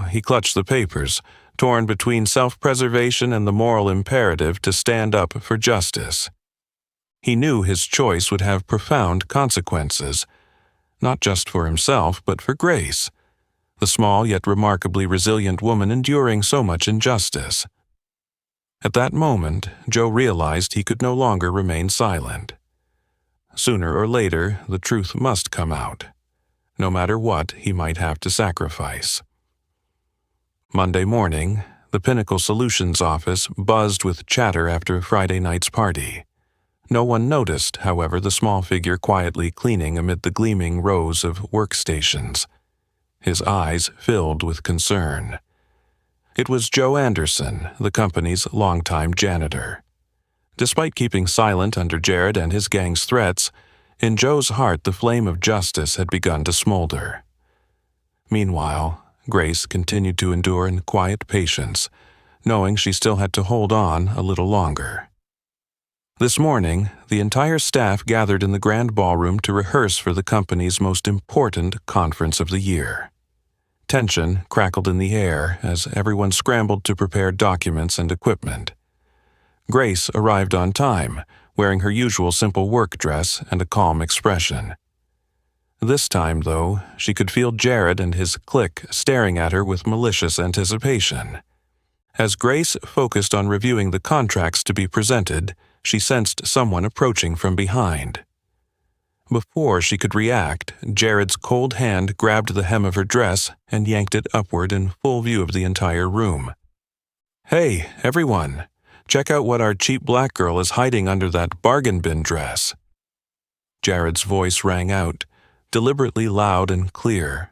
He clutched the papers, torn between self-preservation and the moral imperative to stand up for justice. He knew his choice would have profound consequences, not just for himself, but for Grace, the small yet remarkably resilient woman enduring so much injustice. At that moment, Joe realized he could no longer remain silent. Sooner or later, the truth must come out, no matter what he might have to sacrifice. Monday morning, the Pinnacle Solutions office buzzed with chatter after Friday night's party. No one noticed, however, the small figure quietly cleaning amid the gleaming rows of workstations. His eyes filled with concern. It was Joe Anderson, the company's longtime janitor. Despite keeping silent under Jared and his gang's threats, in Joe's heart the flame of justice had begun to smolder. Meanwhile, Grace continued to endure in quiet patience, knowing she still had to hold on a little longer. This morning, the entire staff gathered in the grand ballroom to rehearse for the company's most important conference of the year. Tension crackled in the air as everyone scrambled to prepare documents and equipment. Grace arrived on time, wearing her usual simple work dress and a calm expression. This time, though, she could feel Jared and his clique staring at her with malicious anticipation. As Grace focused on reviewing the contracts to be presented, she sensed someone approaching from behind. Before she could react, Jared's cold hand grabbed the hem of her dress and yanked it upward in full view of the entire room. "Hey, everyone! Check out what our cheap black girl is hiding under that bargain bin dress." Jared's voice rang out, deliberately loud and clear.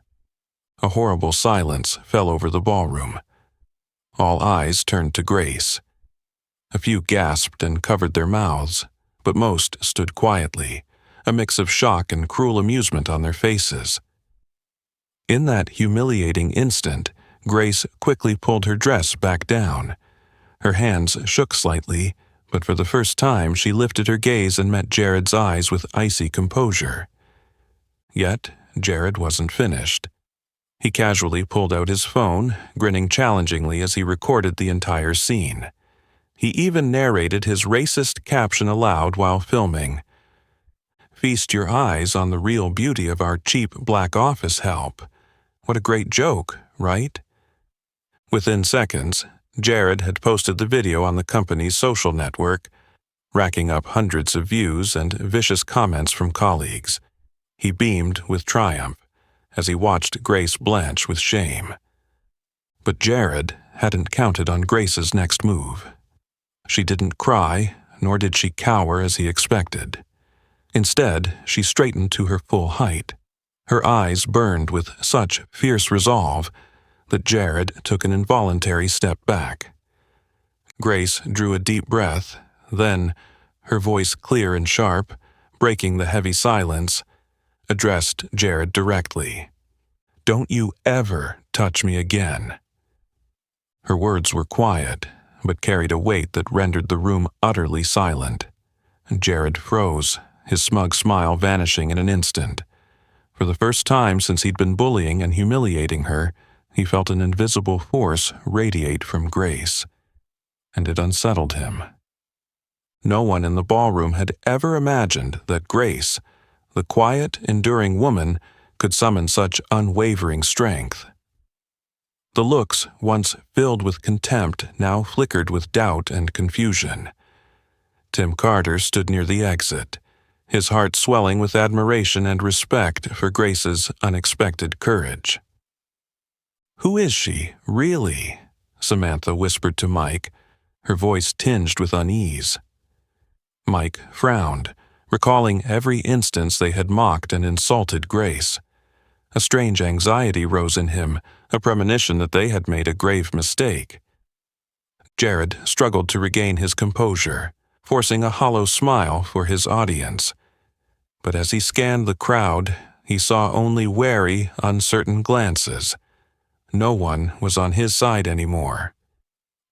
A horrible silence fell over the ballroom. All eyes turned to Grace. A few gasped and covered their mouths, but most stood quietly, a mix of shock and cruel amusement on their faces. In that humiliating instant, Grace quickly pulled her dress back down. Her hands shook slightly, but for the first time she lifted her gaze and met Jared's eyes with icy composure. Yet, Jared wasn't finished. He casually pulled out his phone, grinning challengingly as he recorded the entire scene. He even narrated his racist caption aloud while filming. "Feast your eyes on the real beauty of our cheap black office help. What a great joke, right?" Within seconds, Jared had posted the video on the company's social network, racking up hundreds of views and vicious comments from colleagues. He beamed with triumph as he watched Grace blanch with shame. But Jared hadn't counted on Grace's next move. She didn't cry, nor did she cower as he expected. Instead, she straightened to her full height. Her eyes burned with such fierce resolve that Jared took an involuntary step back. Grace drew a deep breath, then, her voice clear and sharp, breaking the heavy silence, addressed Jared directly. "Don't you ever touch me again." Her words were quiet, but carried a weight that rendered the room utterly silent. Jared froze, his smug smile vanishing in an instant. For the first time since he'd been bullying and humiliating her, he felt an invisible force radiate from Grace, and it unsettled him. No one in the ballroom had ever imagined that Grace, the quiet, enduring woman, could summon such unwavering strength. The looks, once filled with contempt, now flickered with doubt and confusion. Tim Carter stood near the exit, his heart swelling with admiration and respect for Grace's unexpected courage. "Who is she, really?" Samantha whispered to Mike, her voice tinged with unease. Mike frowned, recalling every instance they had mocked and insulted Grace. A strange anxiety rose in him, a premonition that they had made a grave mistake. Jared struggled to regain his composure, forcing a hollow smile for his audience. But as he scanned the crowd, he saw only wary, uncertain glances. No one was on his side anymore.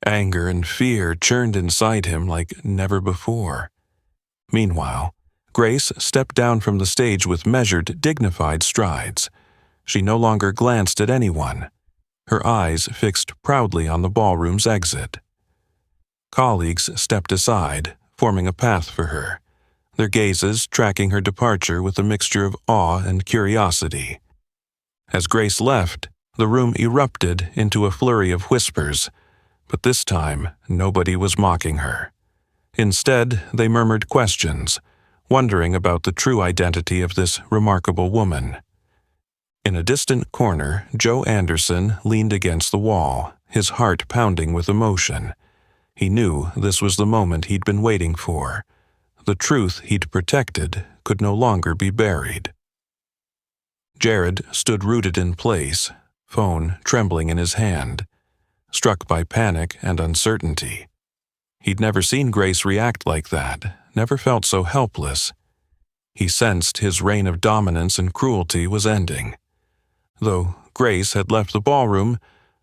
Anger and fear churned inside him like never before. Meanwhile, Grace stepped down from the stage with measured, dignified strides. She no longer glanced at anyone, her eyes fixed proudly on the ballroom's exit. Colleagues stepped aside, forming a path for her, their gazes tracking her departure with a mixture of awe and curiosity. As Grace left, the room erupted into a flurry of whispers, but this time nobody was mocking her. Instead, they murmured questions, wondering about the true identity of this remarkable woman. In a distant corner, Joe Anderson leaned against the wall, his heart pounding with emotion. He knew this was the moment he'd been waiting for. The truth he'd protected could no longer be buried. Jared stood rooted in place, phone trembling in his hand, struck by panic and uncertainty. He'd never seen Grace react like that, never felt so helpless. He sensed his reign of dominance and cruelty was ending. Though Grace had left the ballroom,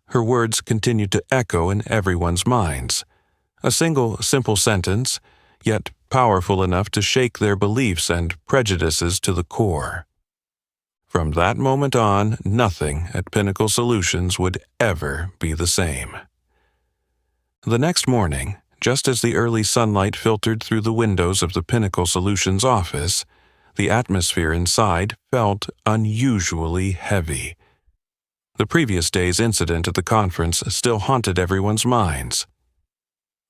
her words continued to echo in everyone's minds. A single, simple sentence, yet powerful enough to shake their beliefs and prejudices to the core. From that moment on, nothing at Pinnacle Solutions would ever be the same. The next morning, just as the early sunlight filtered through the windows of the Pinnacle Solutions office, the atmosphere inside felt unusually heavy. The previous day's incident at the conference still haunted everyone's minds.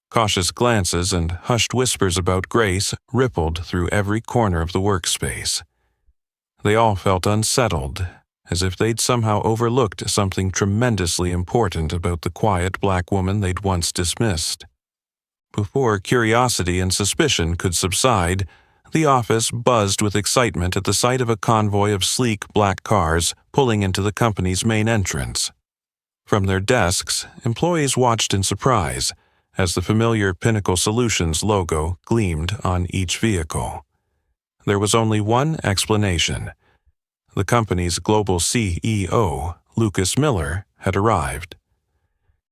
Cautious glances and hushed whispers about Grace rippled through every corner of the workspace. They all felt unsettled, as if they'd somehow overlooked something tremendously important about the quiet black woman they'd once dismissed. Before curiosity and suspicion could subside, the office buzzed with excitement at the sight of a convoy of sleek black cars pulling into the company's main entrance. From their desks, employees watched in surprise as the familiar Pinnacle Solutions logo gleamed on each vehicle. There was only one explanation. The company's global CEO, Lucas Miller, had arrived.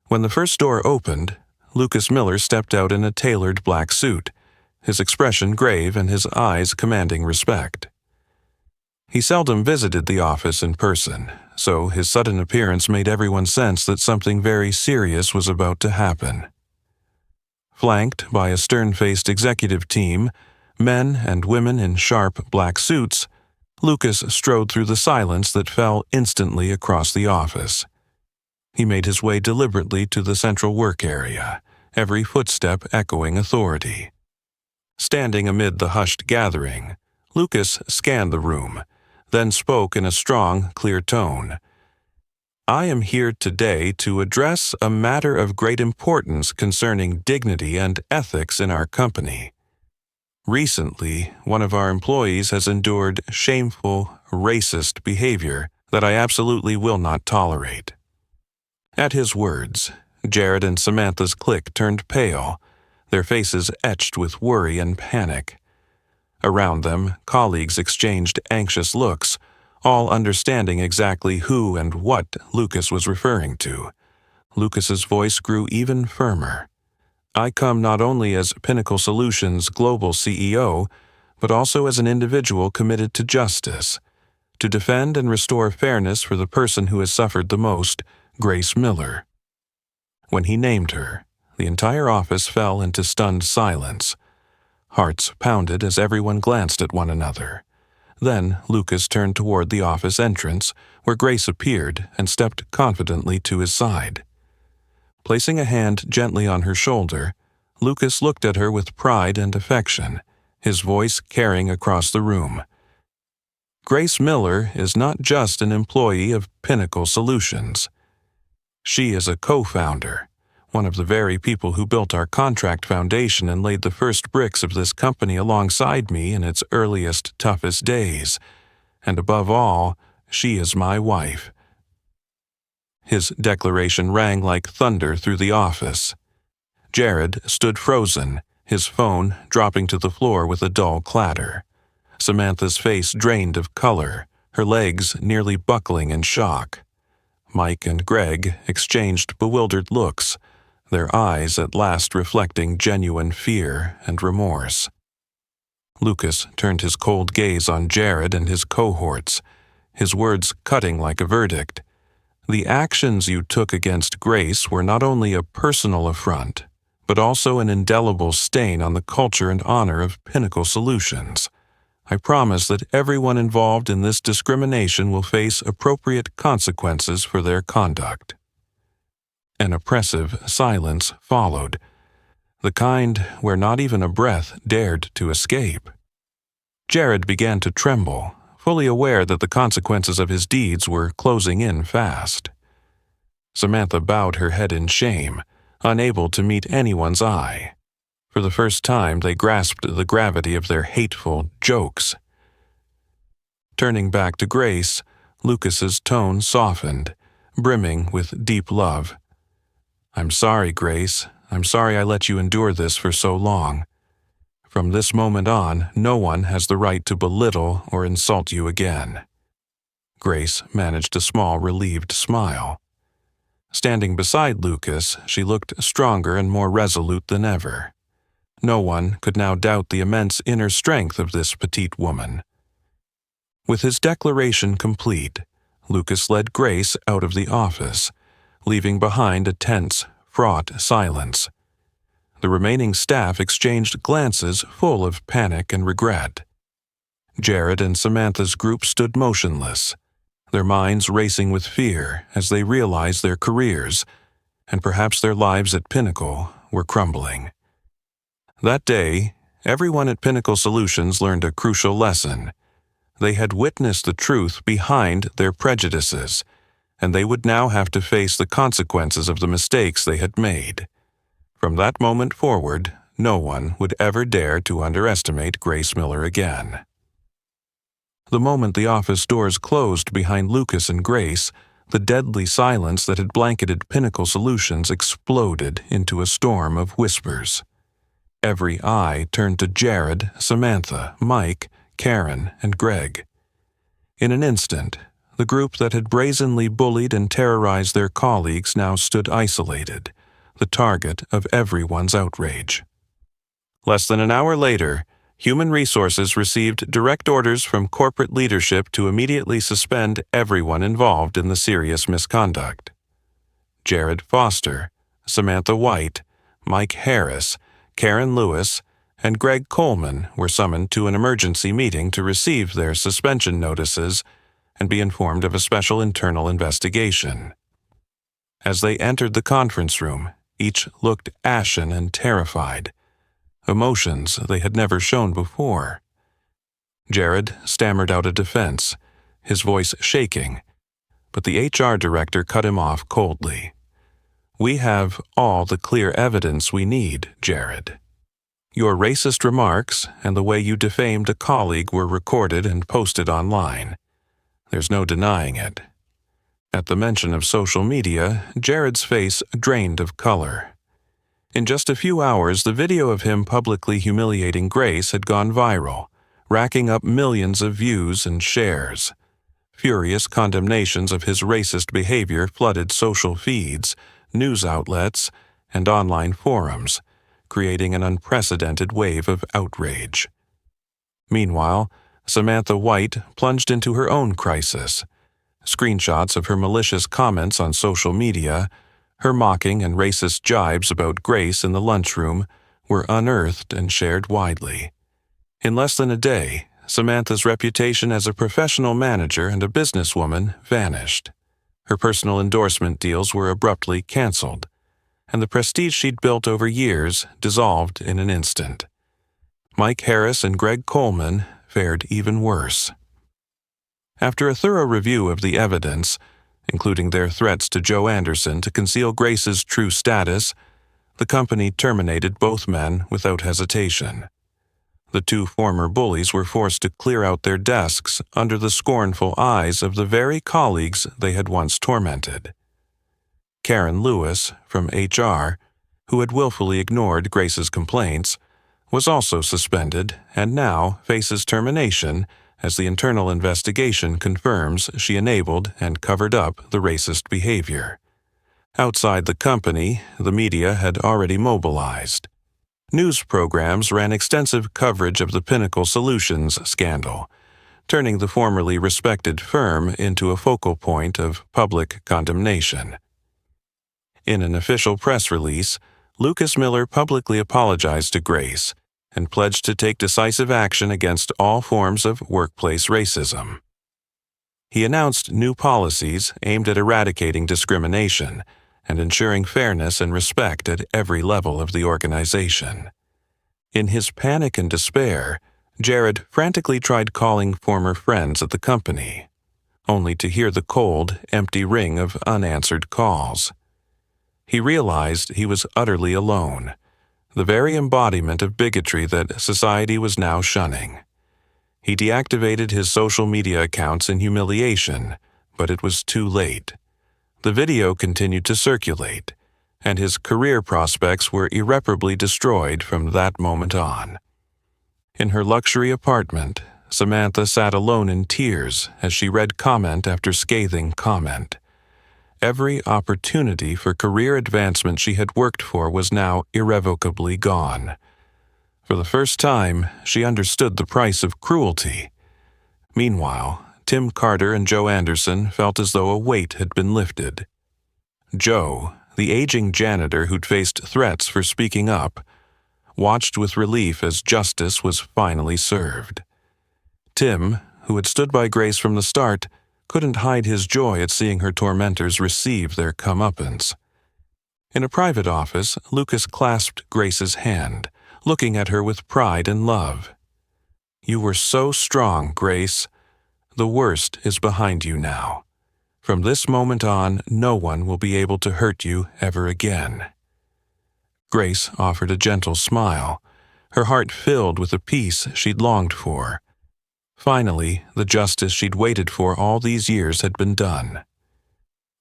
When the first door opened, Lucas Miller stepped out in a tailored black suit, his expression grave and his eyes commanding respect. He seldom visited the office in person, so his sudden appearance made everyone sense that something very serious was about to happen. Flanked by a stern-faced executive team, men and women in sharp black suits, Lucas strode through the silence that fell instantly across the office. He made his way deliberately to the central work area, every footstep echoing authority. Standing amid the hushed gathering, Lucas scanned the room, then spoke in a strong, clear tone. "I am here today to address a matter of great importance concerning dignity and ethics in our company. Recently, one of our employees has endured shameful, racist behavior that I absolutely will not tolerate." At his words, Jared and Samantha's clique turned pale, their faces etched with worry and panic. Around them, colleagues exchanged anxious looks, all understanding exactly who and what Lucas was referring to. Lucas's voice grew even firmer. "I come not only as Pinnacle Solutions' global CEO, but also as an individual committed to justice, to defend and restore fairness for the person who has suffered the most, Grace Miller." When he named her, the entire office fell into stunned silence. Hearts pounded as everyone glanced at one another. Then Lucas turned toward the office entrance, where Grace appeared and stepped confidently to his side. Placing a hand gently on her shoulder, Lucas looked at her with pride and affection, his voice carrying across the room. "Grace Miller is not just an employee of Pinnacle Solutions. She is a co-founder, one of the very people who built our contract foundation and laid the first bricks of this company alongside me in its earliest, toughest days. And above all, she is my wife." His declaration rang like thunder through the office. Jared stood frozen, his phone dropping to the floor with a dull clatter. Samantha's face drained of color, her legs nearly buckling in shock. Mike and Greg exchanged bewildered looks, their eyes at last reflecting genuine fear and remorse. Lucas turned his cold gaze on Jared and his cohorts, his words cutting like a verdict. "The actions you took against Grace were not only a personal affront, but also an indelible stain on the culture and honor of Pinnacle Solutions. I promise that everyone involved in this discrimination will face appropriate consequences for their conduct." An oppressive silence followed, the kind where not even a breath dared to escape. Jared began to tremble, fully aware that the consequences of his deeds were closing in fast. Samantha bowed her head in shame, unable to meet anyone's eye. For the first time, they grasped the gravity of their hateful jokes. Turning back to Grace, Lucas's tone softened, brimming with deep love. "I'm sorry, Grace. I'm sorry I let you endure this for so long. From this moment on, no one has the right to belittle or insult you again." Grace managed a small, relieved smile. Standing beside Lucas, she looked stronger and more resolute than ever. No one could now doubt the immense inner strength of this petite woman. With his declaration complete, Lucas led Grace out of the office, leaving behind a tense, fraught silence. The remaining staff exchanged glances full of panic and regret. Jared and Samantha's group stood motionless, their minds racing with fear as they realized their careers, and perhaps their lives at Pinnacle, were crumbling. That day, everyone at Pinnacle Solutions learned a crucial lesson. They had witnessed the truth behind their prejudices, and they would now have to face the consequences of the mistakes they had made. From that moment forward, no one would ever dare to underestimate Grace Miller again. The moment the office doors closed behind Lucas and Grace, the deadly silence that had blanketed Pinnacle Solutions exploded into a storm of whispers. Every eye turned to Jared, Samantha, Mike, Karen, and Greg. In an instant, the group that had brazenly bullied and terrorized their colleagues now stood isolated, the target of everyone's outrage. Less than an hour later, Human Resources received direct orders from corporate leadership to immediately suspend everyone involved in the serious misconduct. Jared Foster, Samantha White, Mike Harris, Karen Lewis, and Greg Coleman were summoned to an emergency meeting to receive their suspension notices and be informed of a special internal investigation. As they entered the conference room, each looked ashen and terrified, emotions they had never shown before. Jared stammered out a defense, his voice shaking, but the HR director cut him off coldly. "We have all the clear evidence we need, Jared. Your racist remarks and the way you defamed a colleague were recorded and posted online. There's no denying it." At the mention of social media, Jared's face drained of color. In just a few hours, the video of him publicly humiliating Grace had gone viral, racking up millions of views and shares. Furious condemnations of his racist behavior flooded social feeds, news outlets, and online forums, creating an unprecedented wave of outrage. Meanwhile, Samantha White plunged into her own crisis. Screenshots of her malicious comments on social media, her mocking and racist jibes about Grace in the lunchroom, were unearthed and shared widely. In less than a day, Samantha's reputation as a professional manager and a businesswoman vanished. Her personal endorsement deals were abruptly canceled, and the prestige she'd built over years dissolved in an instant. Mike Harris and Greg Coleman fared even worse. After a thorough review of the evidence, including their threats to Joe Anderson to conceal Grace's true status, the company terminated both men without hesitation. The two former bullies were forced to clear out their desks under the scornful eyes of the very colleagues they had once tormented. Karen Lewis, from HR, who had willfully ignored Grace's complaints, was also suspended and now faces termination as the internal investigation confirms she enabled and covered up the racist behavior. Outside the company, the media had already mobilized. News programs ran extensive coverage of the Pinnacle Solutions scandal, turning the formerly respected firm into a focal point of public condemnation. In an official press release, Lucas Miller publicly apologized to Grace and pledged to take decisive action against all forms of workplace racism. He announced new policies aimed at eradicating discrimination and ensuring fairness and respect at every level of the organization. In his panic and despair, Jared frantically tried calling former friends at the company, only to hear the cold, empty ring of unanswered calls. He realized he was utterly alone, the very embodiment of bigotry that society was now shunning. He deactivated his social media accounts in humiliation, but it was too late. The video continued to circulate, and his career prospects were irreparably destroyed from that moment on. In her luxury apartment, Samantha sat alone in tears as she read comment after scathing comment. Every opportunity for career advancement she had worked for was now irrevocably gone. For the first time, she understood the price of cruelty. Meanwhile, Tim Carter and Joe Anderson felt as though a weight had been lifted. Joe, the aging janitor who'd faced threats for speaking up, watched with relief as justice was finally served. Tim, who had stood by Grace from the start, couldn't hide his joy at seeing her tormentors receive their comeuppance. In a private office, Lucas clasped Grace's hand, looking at her with pride and love. "You were so strong, Grace. The worst is behind you now. From this moment on, no one will be able to hurt you ever again." Grace offered a gentle smile, her heart filled with a peace she'd longed for. Finally, the justice she'd waited for all these years had been done.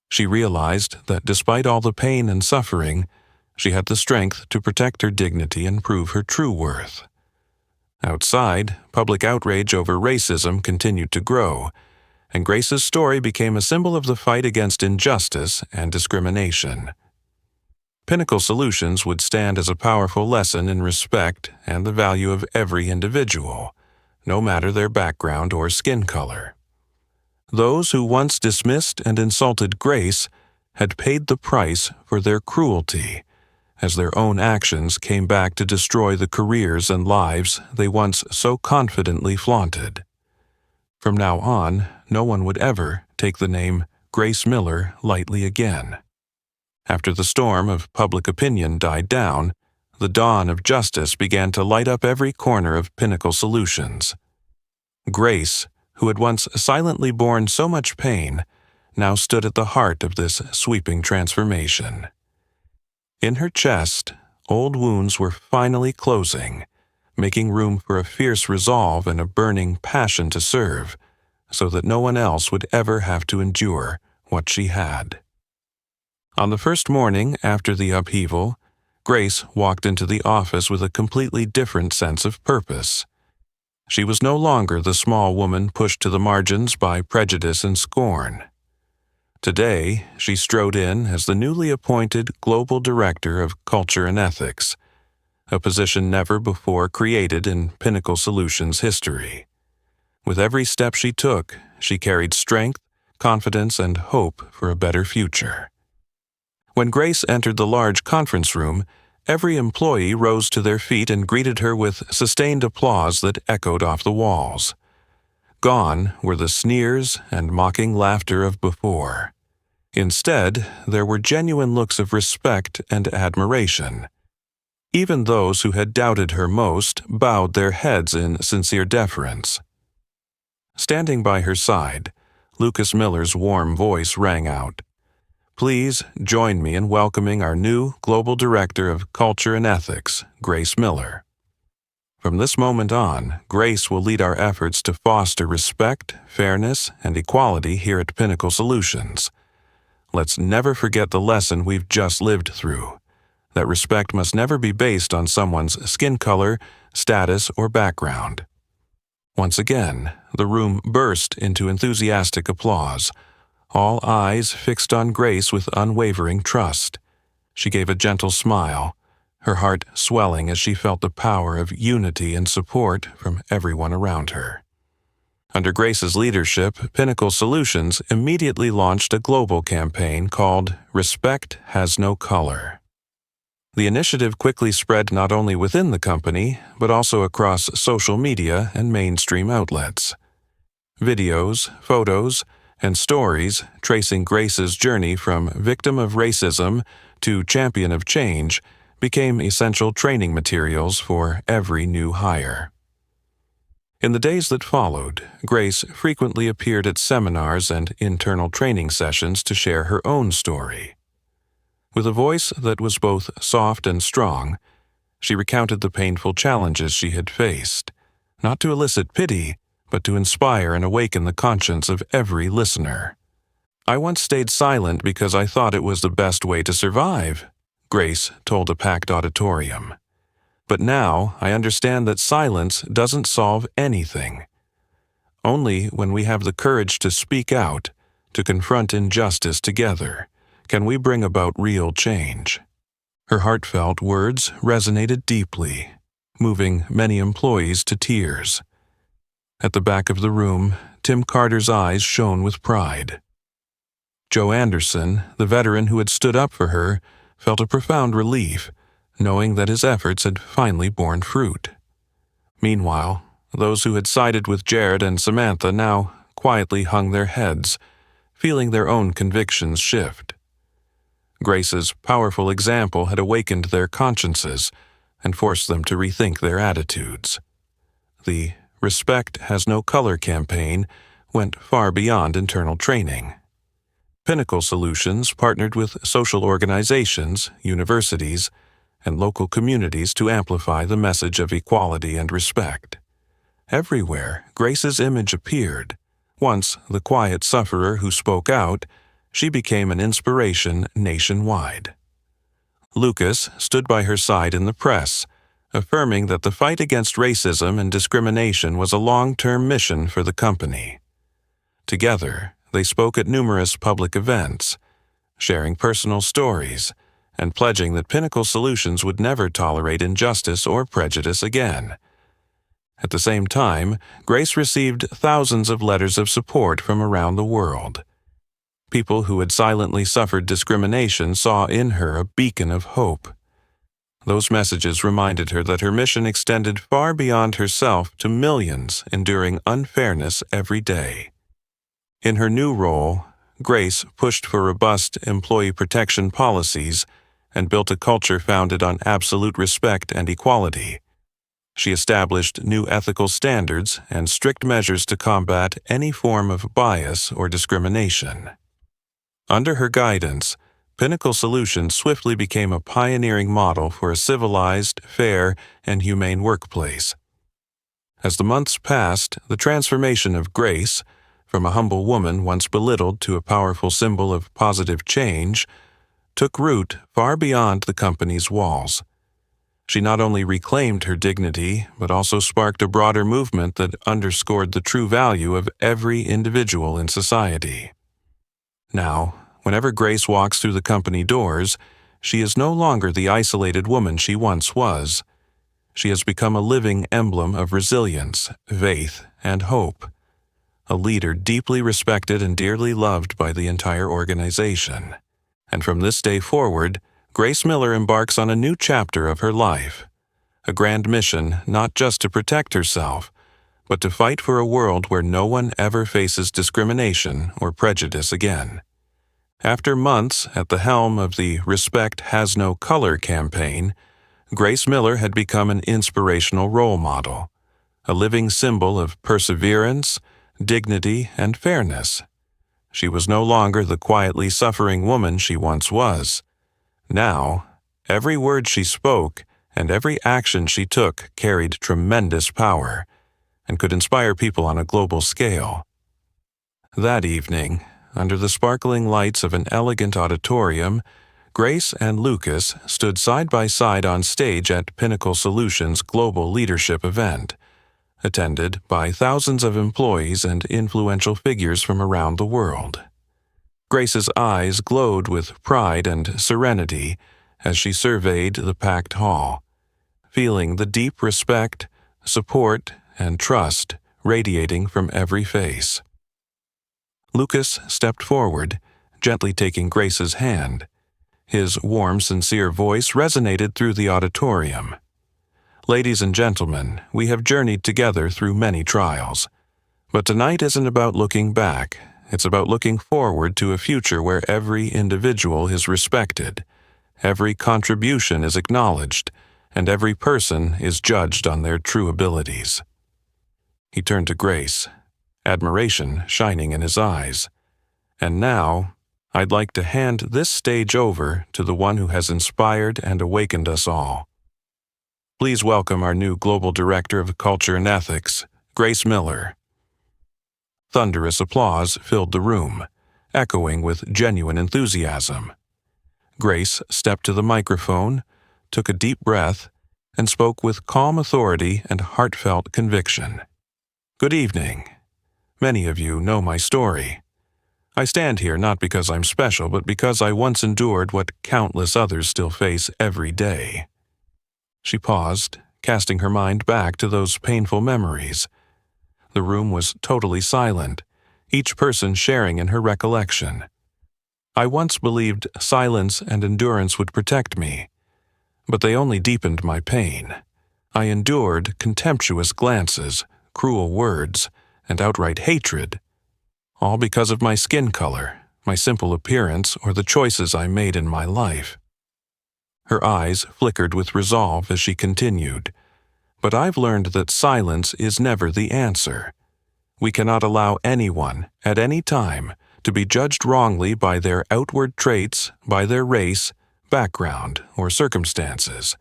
She realized that despite all the pain and suffering, she had the strength to protect her dignity and prove her true worth. Outside, public outrage over racism continued to grow, and Grace's story became a symbol of the fight against injustice and discrimination. Pinnacle Solutions would stand as a powerful lesson in respect and the value of every individual, no matter their background or skin color. Those who once dismissed and insulted Grace had paid the price for their cruelty, as their own actions came back to destroy the careers and lives they once so confidently flaunted. From now on, no one would ever take the name Grace Miller lightly again. After the storm of public opinion died down, the dawn of justice began to light up every corner of Pinnacle Solutions. Grace, who had once silently borne so much pain, now stood at the heart of this sweeping transformation. In her chest, old wounds were finally closing, making room for a fierce resolve and a burning passion to serve, so that no one else would ever have to endure what she had. On the first morning after the upheaval, Grace walked into the office with a completely different sense of purpose. She was no longer the small woman pushed to the margins by prejudice and scorn. Today, she strode in as the newly appointed Global Director of Culture and Ethics, a position never before created in Pinnacle Solutions history. With every step she took, she carried strength, confidence, and hope for a better future. When Grace entered the large conference room, every employee rose to their feet and greeted her with sustained applause that echoed off the walls. Gone were the sneers and mocking laughter of before. Instead, there were genuine looks of respect and admiration. Even those who had doubted her most bowed their heads in sincere deference. Standing by her side, Lucas Miller's warm voice rang out, "Please join me in welcoming our new Global Director of Culture and Ethics, Grace Miller. From this moment on, Grace will lead our efforts to foster respect, fairness, and equality here at Pinnacle Solutions. Let's never forget the lesson we've just lived through, that respect must never be based on someone's skin color, status, or background." Once again, the room burst into enthusiastic applause, all eyes fixed on Grace with unwavering trust. She gave a gentle smile, her heart swelling as she felt the power of unity and support from everyone around her. Under Grace's leadership, Pinnacle Solutions immediately launched a global campaign called Respect Has No Color. The initiative quickly spread not only within the company, but also across social media and mainstream outlets. Videos, photos, and stories tracing Grace's journey from victim of racism to champion of change became essential training materials for every new hire. In the days that followed, Grace frequently appeared at seminars and internal training sessions to share her own story. With a voice that was both soft and strong, she recounted the painful challenges she had faced, not to elicit pity, but to inspire and awaken the conscience of every listener. "I once stayed silent because I thought it was the best way to survive," Grace told a packed auditorium. "But now I understand that silence doesn't solve anything. Only when we have the courage to speak out, to confront injustice together, can we bring about real change." Her heartfelt words resonated deeply, moving many employees to tears. At the back of the room, Tim Carter's eyes shone with pride. Joe Anderson, the veteran who had stood up for her, felt a profound relief, knowing that his efforts had finally borne fruit. Meanwhile, those who had sided with Jared and Samantha now quietly hung their heads, feeling their own convictions shift. Grace's powerful example had awakened their consciences and forced them to rethink their attitudes. The Respect Has No Color campaign went far beyond internal training. Pinnacle Solutions partnered with social organizations, universities, and local communities to amplify the message of equality and respect. Everywhere, Grace's image appeared. Once the quiet sufferer who spoke out, she became an inspiration nationwide. Lucas stood by her side in the press, affirming that the fight against racism and discrimination was a long-term mission for the company. Together, they spoke at numerous public events, sharing personal stories and pledging that Pinnacle Solutions would never tolerate injustice or prejudice again. At the same time, Grace received thousands of letters of support from around the world. People who had silently suffered discrimination saw in her a beacon of hope. Those messages reminded her that her mission extended far beyond herself to millions enduring unfairness every day. In her new role, Grace pushed for robust employee protection policies and built a culture founded on absolute respect and equality. She established new ethical standards and strict measures to combat any form of bias or discrimination. Under her guidance, Pinnacle Solutions swiftly became a pioneering model for a civilized, fair, and humane workplace. As the months passed, the transformation of Grace, from a humble woman once belittled to a powerful symbol of positive change, took root far beyond the company's walls. She not only reclaimed her dignity, but also sparked a broader movement that underscored the true value of every individual in society. Now, whenever Grace walks through the company doors, she is no longer the isolated woman she once was. She has become a living emblem of resilience, faith, and hope. A leader deeply respected and dearly loved by the entire organization. And from this day forward, Grace Miller embarks on a new chapter of her life. A grand mission not just to protect herself, but to fight for a world where no one ever faces discrimination or prejudice again. After months at the helm of the Respect Has No Color campaign, Grace Miller had become an inspirational role model, a living symbol of perseverance, dignity, and fairness. She was no longer the quietly suffering woman she once was. Now, every word she spoke and every action she took carried tremendous power and could inspire people on a global scale. That evening, under the sparkling lights of an elegant auditorium, Grace and Lucas stood side by side on stage at Pinnacle Solutions' global leadership event, attended by thousands of employees and influential figures from around the world. Grace's eyes glowed with pride and serenity as she surveyed the packed hall, feeling the deep respect, support, and trust radiating from every face. Lucas stepped forward, gently taking Grace's hand. His warm, sincere voice resonated through the auditorium. "Ladies and gentlemen, we have journeyed together through many trials. But tonight isn't about looking back. It's about looking forward to a future where every individual is respected, every contribution is acknowledged, and every person is judged on their true abilities." He turned to Grace, admiration shining in his eyes. "And now, I'd like to hand this stage over to the one who has inspired and awakened us all. Please welcome our new Global Director of Culture and Ethics, Grace Miller." Thunderous applause filled the room, echoing with genuine enthusiasm. Grace stepped to the microphone, took a deep breath, and spoke with calm authority and heartfelt conviction. "Good evening. Many of you know my story. I stand here not because I'm special, but because I once endured what countless others still face every day." She paused, casting her mind back to those painful memories. The room was totally silent, each person sharing in her recollection. "I once believed silence and endurance would protect me, but they only deepened my pain. I endured contemptuous glances, cruel words, and outright hatred, all because of my skin color, my simple appearance, or the choices I made in my life." Her eyes flickered with resolve as she continued. "But I've learned that silence is never the answer. We cannot allow anyone, at any time, to be judged wrongly by their outward traits, by their race, background, or circumstances.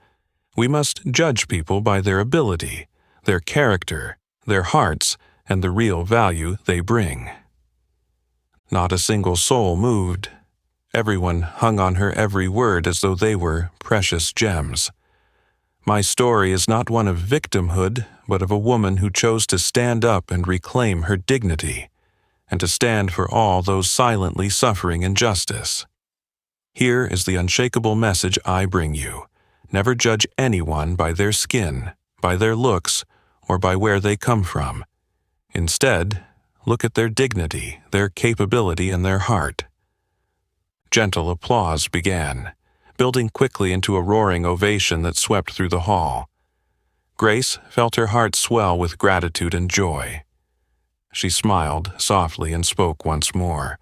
We must judge people by their ability, their character, their hearts, and the real value they bring." Not a single soul moved. Everyone hung on her every word as though they were precious gems. My story is not one of victimhood, but of a woman who chose to stand up and reclaim her dignity, and to stand for all those silently suffering injustice. Here is the unshakable message I bring you. Never judge anyone by their skin, by their looks, or by where they come from. Instead, look at their dignity, their capability, and their heart. Gentle applause began, building quickly into a roaring ovation that swept through the hall. Grace felt her heart swell with gratitude and joy. She smiled softly and spoke once more,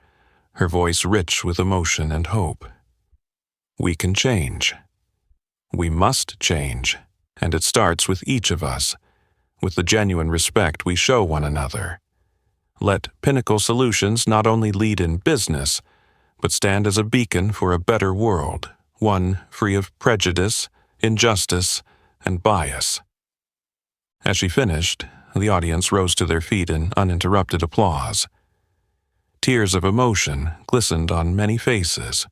her voice rich with emotion and hope. We can change. We must change, and it starts with each of us, with the genuine respect we show one another. Let Pinnacle Solutions not only lead in business, but stand as a beacon for a better world, one free of prejudice, injustice, and bias. As she finished, the audience rose to their feet in uninterrupted applause. Tears of emotion glistened on many faces.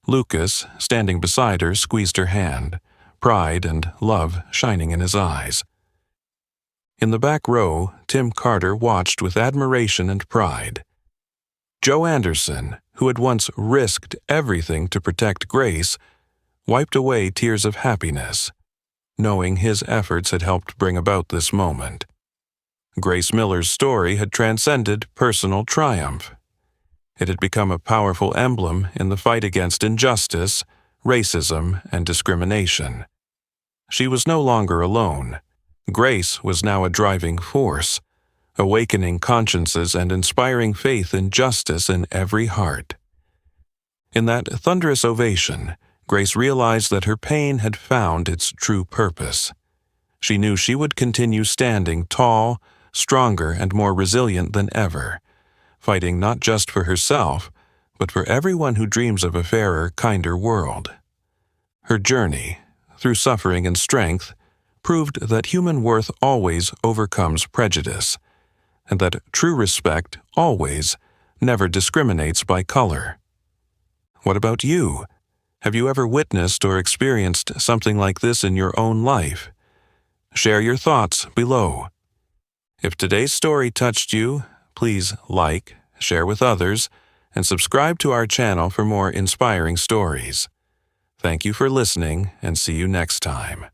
Lucas, standing beside her, squeezed her hand, pride and love shining in his eyes. In the back row, Tim Carter watched with admiration and pride. Joe Anderson, who had once risked everything to protect Grace, wiped away tears of happiness, knowing his efforts had helped bring about this moment. Grace Miller's story had transcended personal triumph. It had become a powerful emblem in the fight against injustice, racism, and discrimination. She was no longer alone. Grace was now a driving force, awakening consciences and inspiring faith in justice in every heart. In that thunderous ovation, Grace realized that her pain had found its true purpose. She knew she would continue standing tall, stronger, and more resilient than ever, fighting not just for herself, but for everyone who dreams of a fairer, kinder world. Her journey, through suffering and strength, proved that human worth always overcomes prejudice, and that true respect always, never discriminates by color. What about you? Have you ever witnessed or experienced something like this in your own life? Share your thoughts below. If today's story touched you, please like, share with others, and subscribe to our channel for more inspiring stories. Thank you for listening, and see you next time.